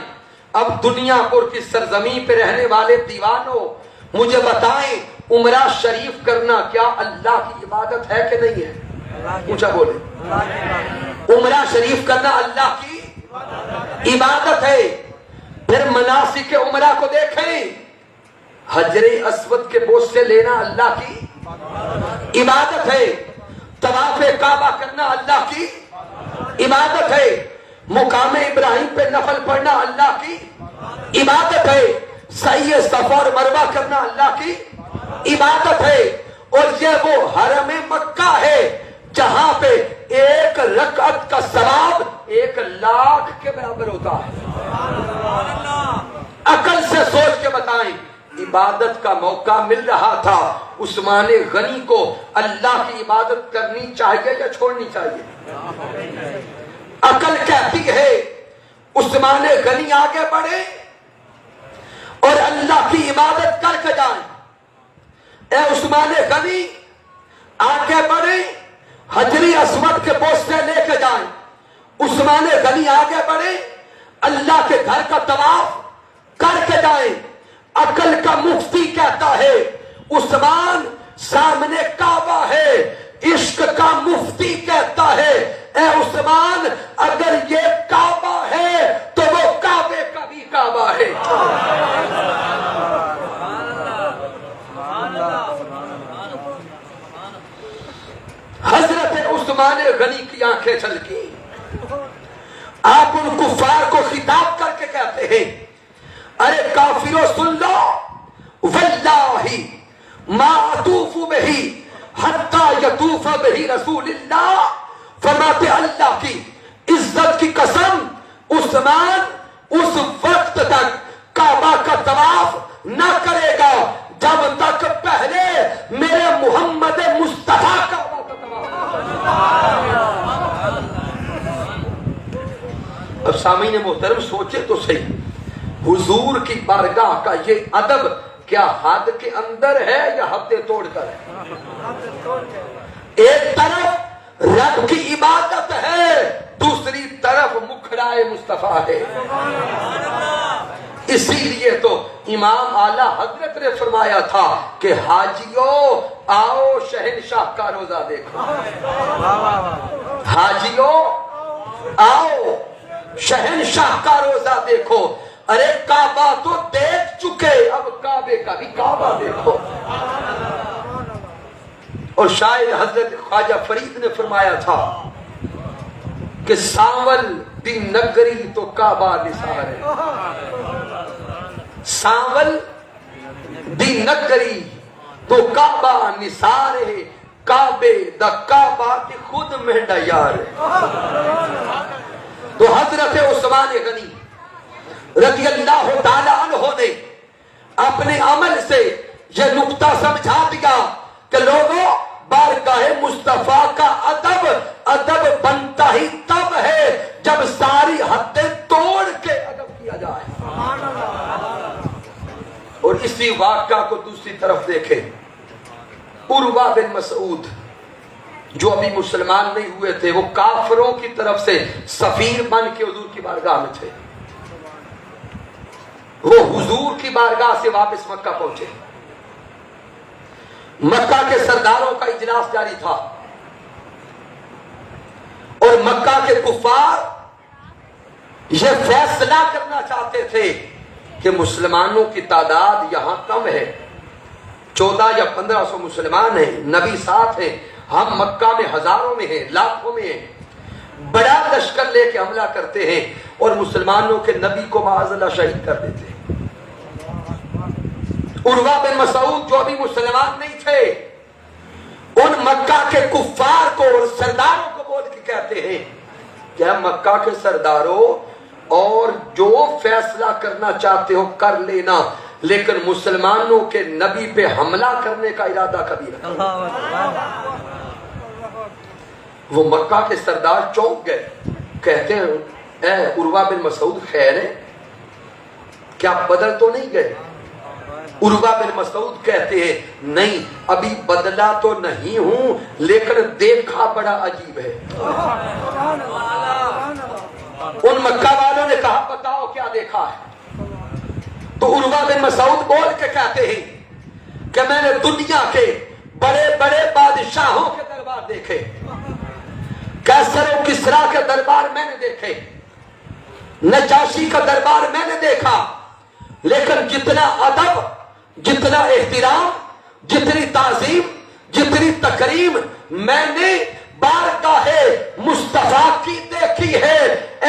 اب دنیا پور کی سرزمین پہ رہنے والے دیوانوں مجھے بتائیں, عمرہ شریف کرنا کیا اللہ کی عبادت ہے کہ نہیں ہے؟ اونچا بولے. عمرہ شریف کرنا اللہ کی عبادت ہے. پھر مناسک عمرہ کو دیکھیں, حجر اسود کے بوسے لینا اللہ کی عبادت ہے, طواف کعبہ کرنا اللہ کی عبادت ہے, مقام ابراہیم پہ نفل پڑھنا اللہ کی عبادت ہے, سعی صفا اور مروہ کرنا اللہ کی عبادت ہے. اور یہ وہ حرم مکہ ہے جہاں پہ 1 رکعت کا ثواب 1,00,000 کے برابر ہوتا ہے. عقل سے سوچ کے بتائیں, عبادت کا موقع مل رہا تھا, عثمان غنی کو اللہ کی عبادت کرنی چاہیے یا چھوڑنی چاہیے؟ عقل کہتی ہے عثمان غنی آگے بڑھے اور اللہ کی عبادت کر کے جائیں. اے عثمان غنی آگے بڑھے, حجری اسود کے بوسے لے کے جائیں. عثمان غنی آگے بڑھے, اللہ کے گھر کا طواف کر کے جائیں. عقل کا مفتی کہتا ہے عثمان سامنے کعبہ ہے, عشق کا مفتی کہتا ہے اے عثمان اگر یہ کعبہ ہے تو وہ کعبے کا بھی کعبہ ہے. حضرت عثمان غنی کی آنکھیں چھلکی. آپ ان کفار کو خطاب کر کے کہتے ہیں ارے کافروں سن لو واللہ ما اطوف بہی حتی یطوف بہی رسول اللہ. فرماتے اللہ کی عزت کی قسم عثمان اس وقت تک کعبہ کا طواف نہ کرے گا جب تک پہلے میرے محمد مصطفیٰ کعبہ کا طواف. اب سامعین محترم سوچے تو صحیح, حضور کی بارگاہ کا یہ ادب کیا حد کے اندر ہے یا حد توڑ کر ہے؟ ایک طرف رب کی عبادت ہے, دوسری طرف مکھڑائے مصطفیٰ ہے. اسی لیے تو امام اعلی حضرت نے فرمایا تھا کہ حاجیوں آؤ شہنشاہ کا روزہ دیکھو. حاجیوں آؤ شہنشاہ کا روزہ دیکھو. ارے کعبہ تو دیکھ چکے, اب کعبے کا بھی کعبہ دیکھو. اور شاعر حضرت خواجہ فرید نے فرمایا تھا کہ سانول دی نگری تو کعبہ نثار ہے. سانول دی نگری تو کعبہ نثار ہے, کعبے دا کعبہ کی خود مہنڈا یار ہے. تو حضرت عثمان غنی رضی اللہ تعالی عنہ نے اپنے عمل سے یہ نقطہ سمجھا دیا کہ لوگوں بارگاہ مصطفیٰ کا ادب بنتا ہی تب ہے جب ساری حدیں توڑ کے ادب کیا جائے. اور اسی واقعہ کو دوسری طرف دیکھیں, عروہ بن مسعود جو ابھی مسلمان نہیں ہوئے تھے, وہ کافروں کی طرف سے سفیر بن کے حضور کی بارگاہ میں تھے. وہ حضور کی بارگاہ سے واپس مکہ پہنچے. مکہ کے سرداروں کا اجلاس جاری تھا اور مکہ کے کفار یہ فیصلہ کرنا چاہتے تھے کہ مسلمانوں کی تعداد یہاں کم ہے, 14 یا 1500 مسلمان ہیں, نبی ساتھ ہیں, ہم مکہ میں ہزاروں میں ہیں, لاکھوں میں ہیں, بڑا لشکر لے کے حملہ کرتے ہیں اور مسلمانوں کے نبی کو معاذ اللہ شہید کر دیتے ہیں. عروہ بن مسعود جو ابھی مسلمان نہیں تھے, ان مکہ کے کفار کو اور سرداروں کو بول کے کہتے ہیں کہ مکہ کے سرداروں اور جو فیصلہ کرنا چاہتے ہو کر لینا, لیکن مسلمانوں کے نبی پہ حملہ کرنے کا ارادہ کبھی نہ. وہ مکہ کے سردار چونک گئے, کہتے ہیں اے عروہ بن مسعود خیر ہے کیا بدل تو نہیں گئے؟ عروہ بن مسعود کہتے ہیں نہیں ابھی بدلا تو نہیں ہوں لیکن دیکھا بڑا عجیب ہے. ان مکہ والوں نے کہا بتاؤ کیا دیکھا ہے؟ تو عروہ بن مسعود بول کے کہتے ہیں کہ میں نے دنیا کے بڑے بڑے بادشاہوں کے دربار دیکھے, کیسر و کسرا کے دربار میں نے دیکھے, نجاشی کا دربار میں نے دیکھا, لیکن جتنا ادب, جتنا احترام, جتنی تعظیم, جتنی تکریم میں نے بارگاہ مصطفیٰ کی دیکھی ہے,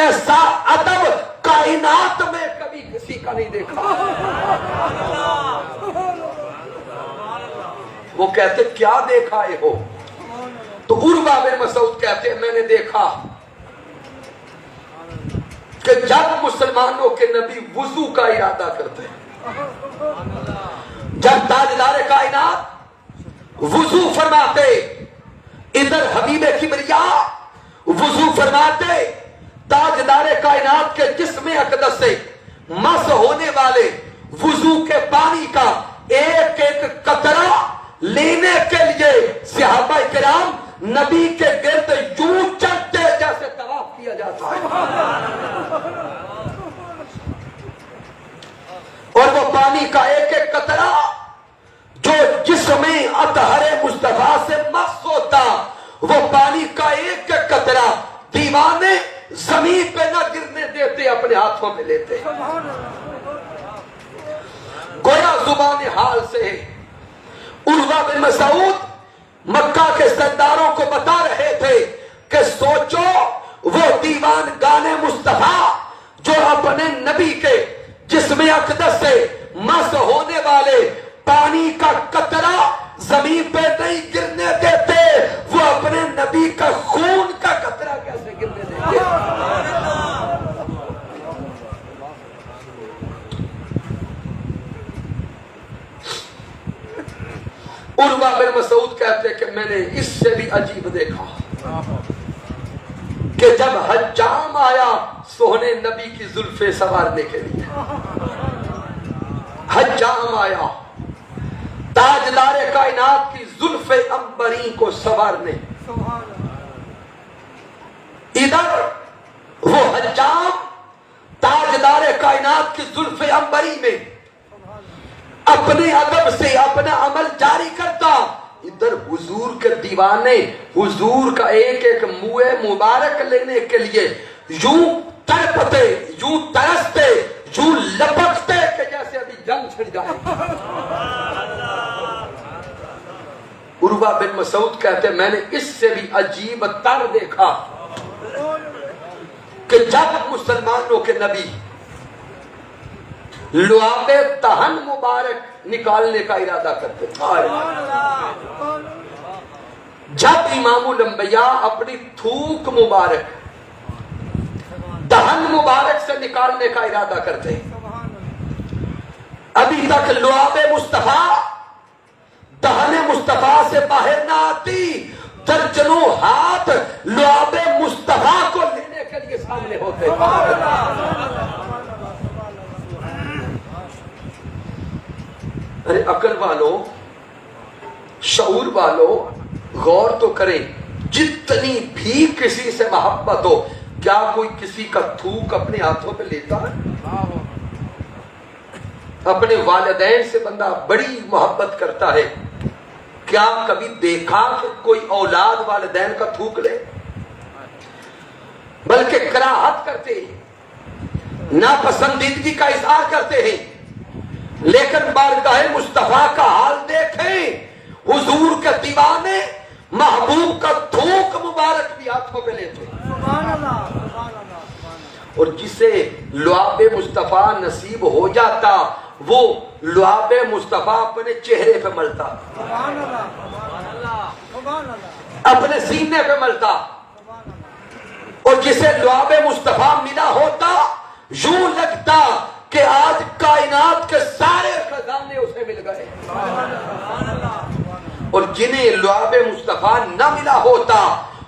ایسا ادب کائنات میں کبھی کسی کا نہیں دیکھا. وہ کہتے کیا دیکھا ہے ہو؟ تو عروہ بن مسعود کہتے ہیں میں نے دیکھا کہ جب مسلمانوں کے نبی وضو کا ارادہ کرتے ہیں, جب تاجدار کائنات وضو فرماتے, ادھر حبیب کبریا وضو فرماتے, تاجدار کائنات کے جسم اقدس سے مس ہونے والے وضو کے پانی کا ایک ایک قطرہ لینے کے لیے صحابہ کرام نبی کے گرد یوں چلتے جیسے طواف کیا جاتا ہے. اور وہ پانی کا ایک ایک قطرہ جو جسم اطہر مصطفیٰ سے مس ہوتا, وہ پانی کا ایک ایک قطرہ دیوانے زمین پہ نہ گرنے دیتے، اپنے ہاتھوں میں لیتے. گویا زبان حال سے عروہ بن مسعود مکہ کے سرداروں کو بتا رہے تھے کہ سوچو وہ دیوان گانے مصطفیٰ جو اپنے نبی کے جسم اقدس سے مس ہونے والے پانی کا قطرہ زمین پہ نہیں گرنے دیتے، وہ اپنے نبی کا خون کا قطرہ کیسے گرنے دیتے؟ عروہ بن مسعود کہتے کہ میں نے اس سے بھی عجیب دیکھا کہ جب حجام آیا سونے نبی کی زلفیں سنوارنے کے لیے، حجام آیا تاجدار کائنات کی زلف عنبری کو سنوارنے، ادھر وہ حجام تاجدار کائنات کی زلف عنبری میں اپنے ادب سے اپنا عمل جاری کرتا، ادھر حضور کے دیوانے حضور کا ایک ایک منہ مبارک لینے کے لیے یوں تڑپتے، یوں ترستے، یوں لپکتے کہ جیسے ابھی جنگ چھڑ جائے. عروہ بن مسعود کہتے میں نے اس سے بھی عجیب تر دیکھا کہ جب مسلمانوں کے نبی لعاب دہن مبارک نکالنے کا ارادہ کرتے، جب امام الانبیاء اپنی تھوک مبارک دہن مبارک سے نکالنے کا ارادہ کرتے، ابھی تک لعاب مصطفیٰ دہن مصطفیٰ سے باہر نہ آتی، درجنوں ہاتھ لعاب مصطفیٰ کو لینے کے لیے سامنے ہوتے. ارے عقل والو، شعور والو، غور تو کریں، جتنی بھی کسی سے محبت ہو کیا کوئی کسی کا تھوک اپنے ہاتھوں پہ لیتا ہے؟ اپنے والدین سے بندہ بڑی محبت کرتا ہے، کیا کبھی دیکھا کہ کوئی اولاد والدین کا تھوک لے؟ بلکہ کراہت کرتے ہیں، ناپسندیدگی کا اظہار کرتے ہیں. لیکن بارگاہ مصطفیٰ کا حال دیکھیں، حضور کے دیوانے محبوب کا تھوک مبارک بھی ہاتھوں پہ لیتے. اور جسے لعاب مصطفیٰ نصیب ہو جاتا وہ لعاب مصطفیٰ اپنے چہرے پہ ملتا، اپنے سینے پہ ملتا. اور جسے لعاب مصطفیٰ ملا ہوتا یوں لگتا کہ آج کائنات کے سارے خزانے اسے مل گئے. اور جنہیں لعاب مصطفیٰ نہ ملا ہوتا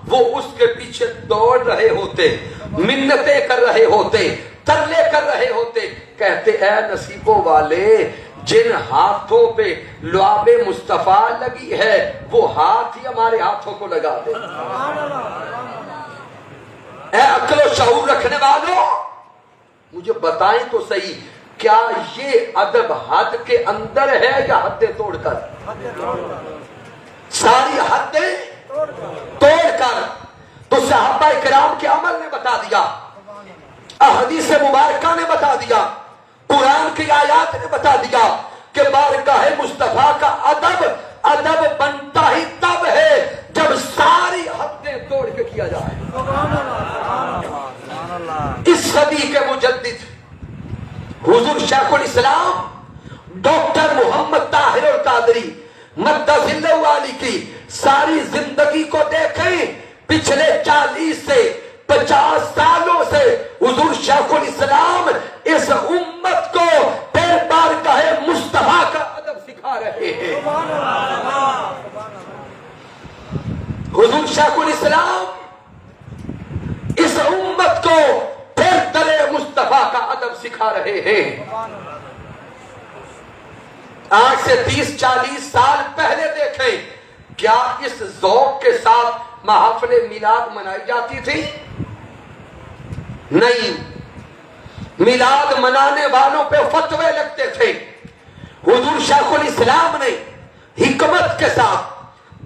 وہ اس کے پیچھے دوڑ رہے ہوتے، منتیں کر رہے ہوتے، ترلے کر رہے ہوتے، کہتے اے نصیبوں والے جن ہاتھوں پہ لعاب مصطفیٰ لگی ہے وہ ہاتھ ہی ہمارے ہاتھوں کو لگا دے. اے عقل و شعور رکھنے والوں، مجھے بتائیں تو صحیح، کیا یہ ادب حد کے اندر ہے یا حدیں توڑ کر؟ ساری حدیں توڑ کر. تو صحابہ کرام کے عمل نے بتا دیا، احادیث مبارکہ نے بتا دیا، قرآن کی آیات نے بتا دیا کہ بارگاہ مصطفیٰ کا ادب بنتا ہی تب ہے جب ساری حدیں توڑ کے کیا جائے. اس صدی کے مجدد حضور شیخ الاسلام ڈاکٹر محمد طاہر القادری مدث اللہ علی کی ساری زندگی کو دیکھیں، پچھلے 40 سے 50 سالوں سے حضور شیخ الاسلام اس امت کو پھر بارگاہ مصطفیٰ کا ادب سکھا رہے ہیں. حضور شیخ الاسلام اس امت کو پھر در مصطفیٰ کا ادب سکھا رہے ہیں. آج سے 30-40 سال پہلے دیکھیں، کیا اس ذوق کے ساتھ محافل میلاد منائی جاتی تھی؟ نہیں. میلاد منانے والوں پہ فتوے لگتے تھے. حضور شیخ الاسلام نے حکمت کے ساتھ،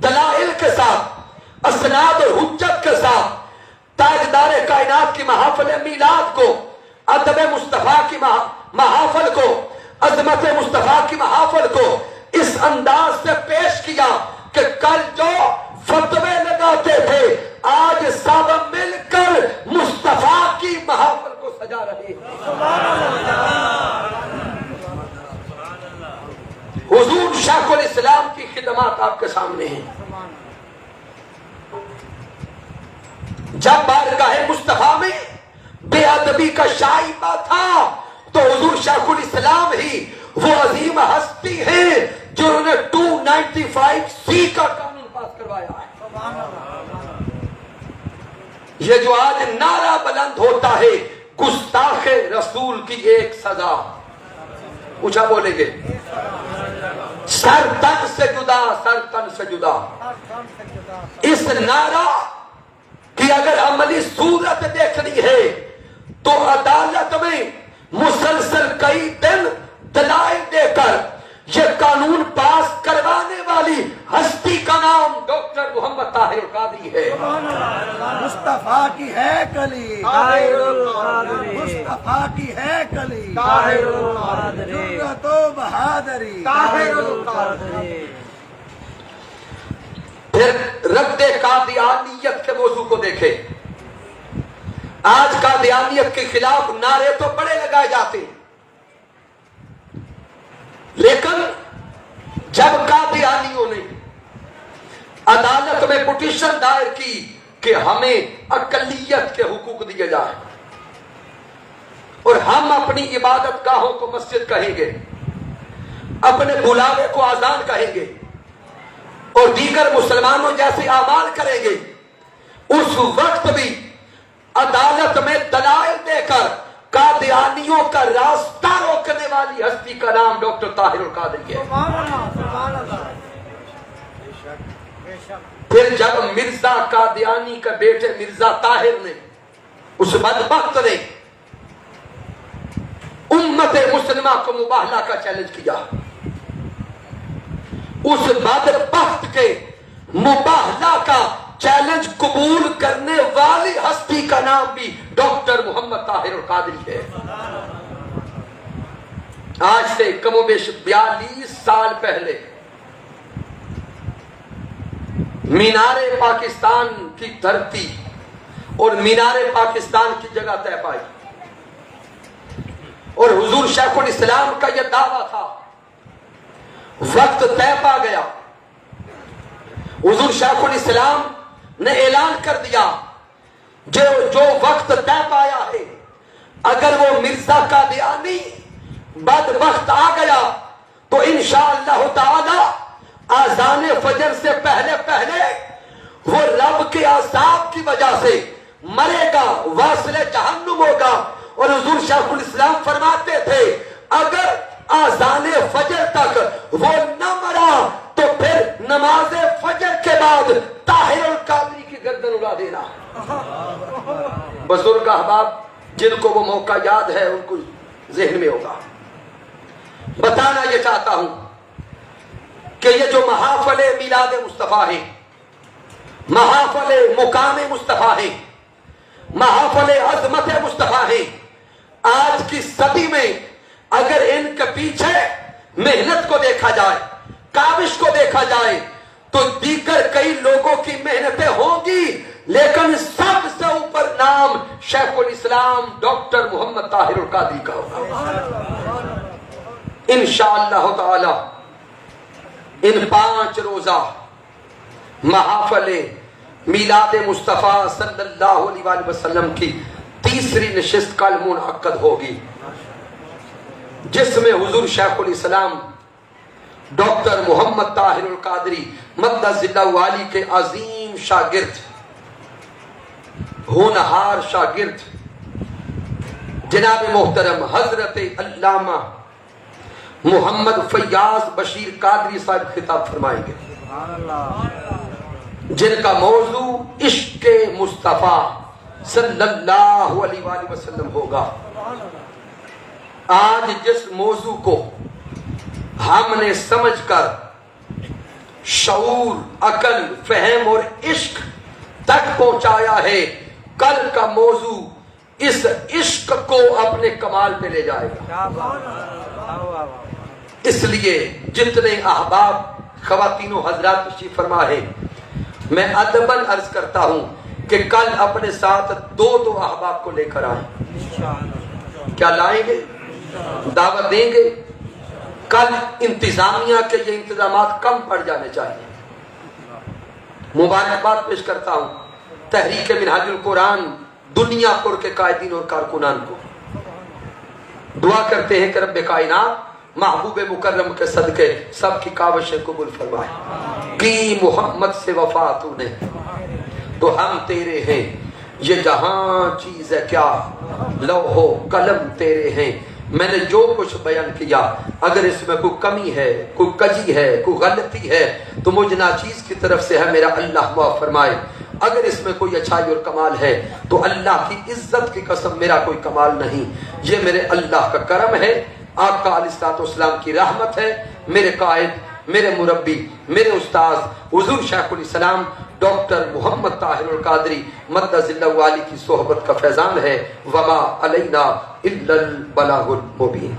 دلائل کے ساتھ، اسناد اور حجت کے ساتھ تاجدار کائنات کی محافل میلاد کو، ادب مصطفیٰ کی محافل کو، عظمت مصطفیٰ کی محافل کو اس انداز سے پیش کیا کہ کل جو فتوے لگاتے تھے آج سب مل کر مصطفیٰ کی محافل کو سجا رہے ہیں۔ حضور شیخ الاسلام کی خدمات آپ کے سامنے ہیں۔ جب بارگاہ مصطفیٰ میں بے ادبی کا شائبہ تھا تو حضور شیخ الاسلام ہی وہ عظیم ہستی ہیں جنہوں نے 295C کا قانون پاس کروایا ہے۔ یہ جو آج نعرہ بلند ہوتا ہے گستاخ رسول کی ایک سزا، اونچا بولیں گے، سر تن سے جدا، سر تن سے جدا۔ اس نعرہ کی اگر عملی صورت دیکھنی ہے تو عدالت میں مسلسل کئی دن دلائل دے کر یہ قانون پاس کروانے والی ہستی کا نام ڈاکٹر محمد طاہر القادری ہے۔ مصطفیٰ کی ہے کلی، مصطفیٰ کی ہے کلی، جرأت و بہادری۔ پھر رد قادیانیت کے موضوع کو دیکھیں۔ آج قادیانیت کے خلاف نعرے تو بڑے لگائے جاتے ہیں، لیکن جب قادیانیوں نے عدالت میں پٹیشن دائر کی کہ ہمیں اقلیت کے حقوق دیے جائیں اور ہم اپنی عبادت گاہوں کو مسجد کہیں گے، اپنے بلاوے کو اذان کہیں گے اور دیگر مسلمانوں جیسے اعمال کریں گے، اس وقت بھی عدالت میں دلائل دے کر قادیانیوں کا راستہ روکنے والی ہستی کا نام ڈاکٹر طاہر القادری ہے۔ پھر جب مرزا قادیانی کا بیٹے مرزا طاہر نے، اس بدبخت نے امت مسلمہ کو مباہلہ کا چیلنج کیا، اس بدبخت کے مباہلہ کا چیلنج قبول کرنے والی ہستی کا نام بھی ڈاکٹر محمد طاہر القادری ہے۔ آج سے کم و بیش 42 سال پہلے مینار پاکستان کی دھرتی اور مینار پاکستان کی جگہ طے پائی اور حضور شیخ الاسلام کا یہ دعویٰ تھا، وقت طے پا گیا، حضور شیخ الاسلام نے اعلان کر دیا جو وقت طے پایا ہے اگر وہ مرزا قادیانی بدبخت آ گیا تو انشاءاللہ تعالی اذان فجر سے پہلے پہلے وہ رب کے عذاب کی وجہ سے مرے گا، واصل جہنم ہوگا۔ اور حضور شیخ الاسلام فرماتے تھے اگر اذان فجر تک وہ نہ مرا تو پھر نماز فجر کے بعد طاہر القادری کی گردن اڑا دینا۔ بزرگ احباب جن کو وہ موقع یاد ہے ان کو ذہن میں ہوگا۔ بتانا یہ چاہتا ہوں کہ یہ جو محافل میلاد مصطفیٰ ہیں، محافل مقام مصطفیٰ ہیں، محافل عظمت مصطفیٰ ہیں، آج کی صدی میں اگر ان کے پیچھے محنت کو دیکھا جائے، کاوش کو دیکھا جائے تو دیگر کئی لوگوں کی محنتیں ہوں گی، لیکن سب سے اوپر نام شیخ الاسلام ڈاکٹر محمد طاہر القادری کا ہوگا انشاءاللہ تعالی۔ ان 5 روزہ محافل میلاد مصطفیٰ صلی اللہ علیہ وسلم کی تیسری نشست کل منعقد ہوگی، جس میں حضور شیخ الاسلام ڈاکٹر محمد طاہر القادری مد ظلہ والی کے عظیم شاگرد، ہونہار شاگرد جناب محترم حضرت علامہ محمد فیاض بشیر قادری صاحب خطاب فرمائیں گے، جن کا موضوع عشق مصطفیٰ صلی اللہ علیہ وآلہ وسلم ہوگا۔ آج جس موضوع کو ہم نے سمجھ کر شعور، عقل، فہم اور عشق تک پہنچایا ہے، کل کا موضوع اس عشق کو اپنے کمال پہ لے جائے گا۔ اس لیے جتنے احباب خواتین و حضرات تشریف فرما ہے، میں ادباً عرض کرتا ہوں کہ کل اپنے ساتھ دو احباب کو لے کر آئیں۔ کیا لائیں گے؟ دعوت دیں گے؟ کل انتظامیہ کے یہ انتظامات کم پڑ جانے چاہیے۔ مبارکباد پیش کرتا ہوں تحریک منہاج القرآن دنیا پر کے قائدین اور کارکنان کو۔ دعا کرتے ہیں کہ رب کائنات محبوب مکرم کے صدقے سب کی کاوشیں قبول فرمائے۔ کی محمد سے وفا تو نے تو ہم تیرے ہیں، یہ جہاں چیز ہے کیا، لوح و قلم تیرے ہیں۔ میں نے جو کچھ بیان کیا اگر اس میں کوئی کمی ہے، کوئی کجی ہے، کوئی غلطی ہے تو مجھ ناچیز کی طرف سے ہے، میرا اللہ معاف فرمائے۔ اگر اس میں کوئی اچھائی اور کمال ہے تو اللہ کی عزت کی قسم میرا کوئی کمال نہیں، یہ میرے اللہ کا کرم ہے، آقا علیہ الصلوۃ والسلام کی رحمت ہے۔ میرے قائد، میرے مربی، میرے استاذ حضور شیخ الاسلام ڈاکٹر محمد طاہر القادری مدد اللہ علی کی صحبت کا فیضان ہے۔ وما علینا الا البلاغ المبین۔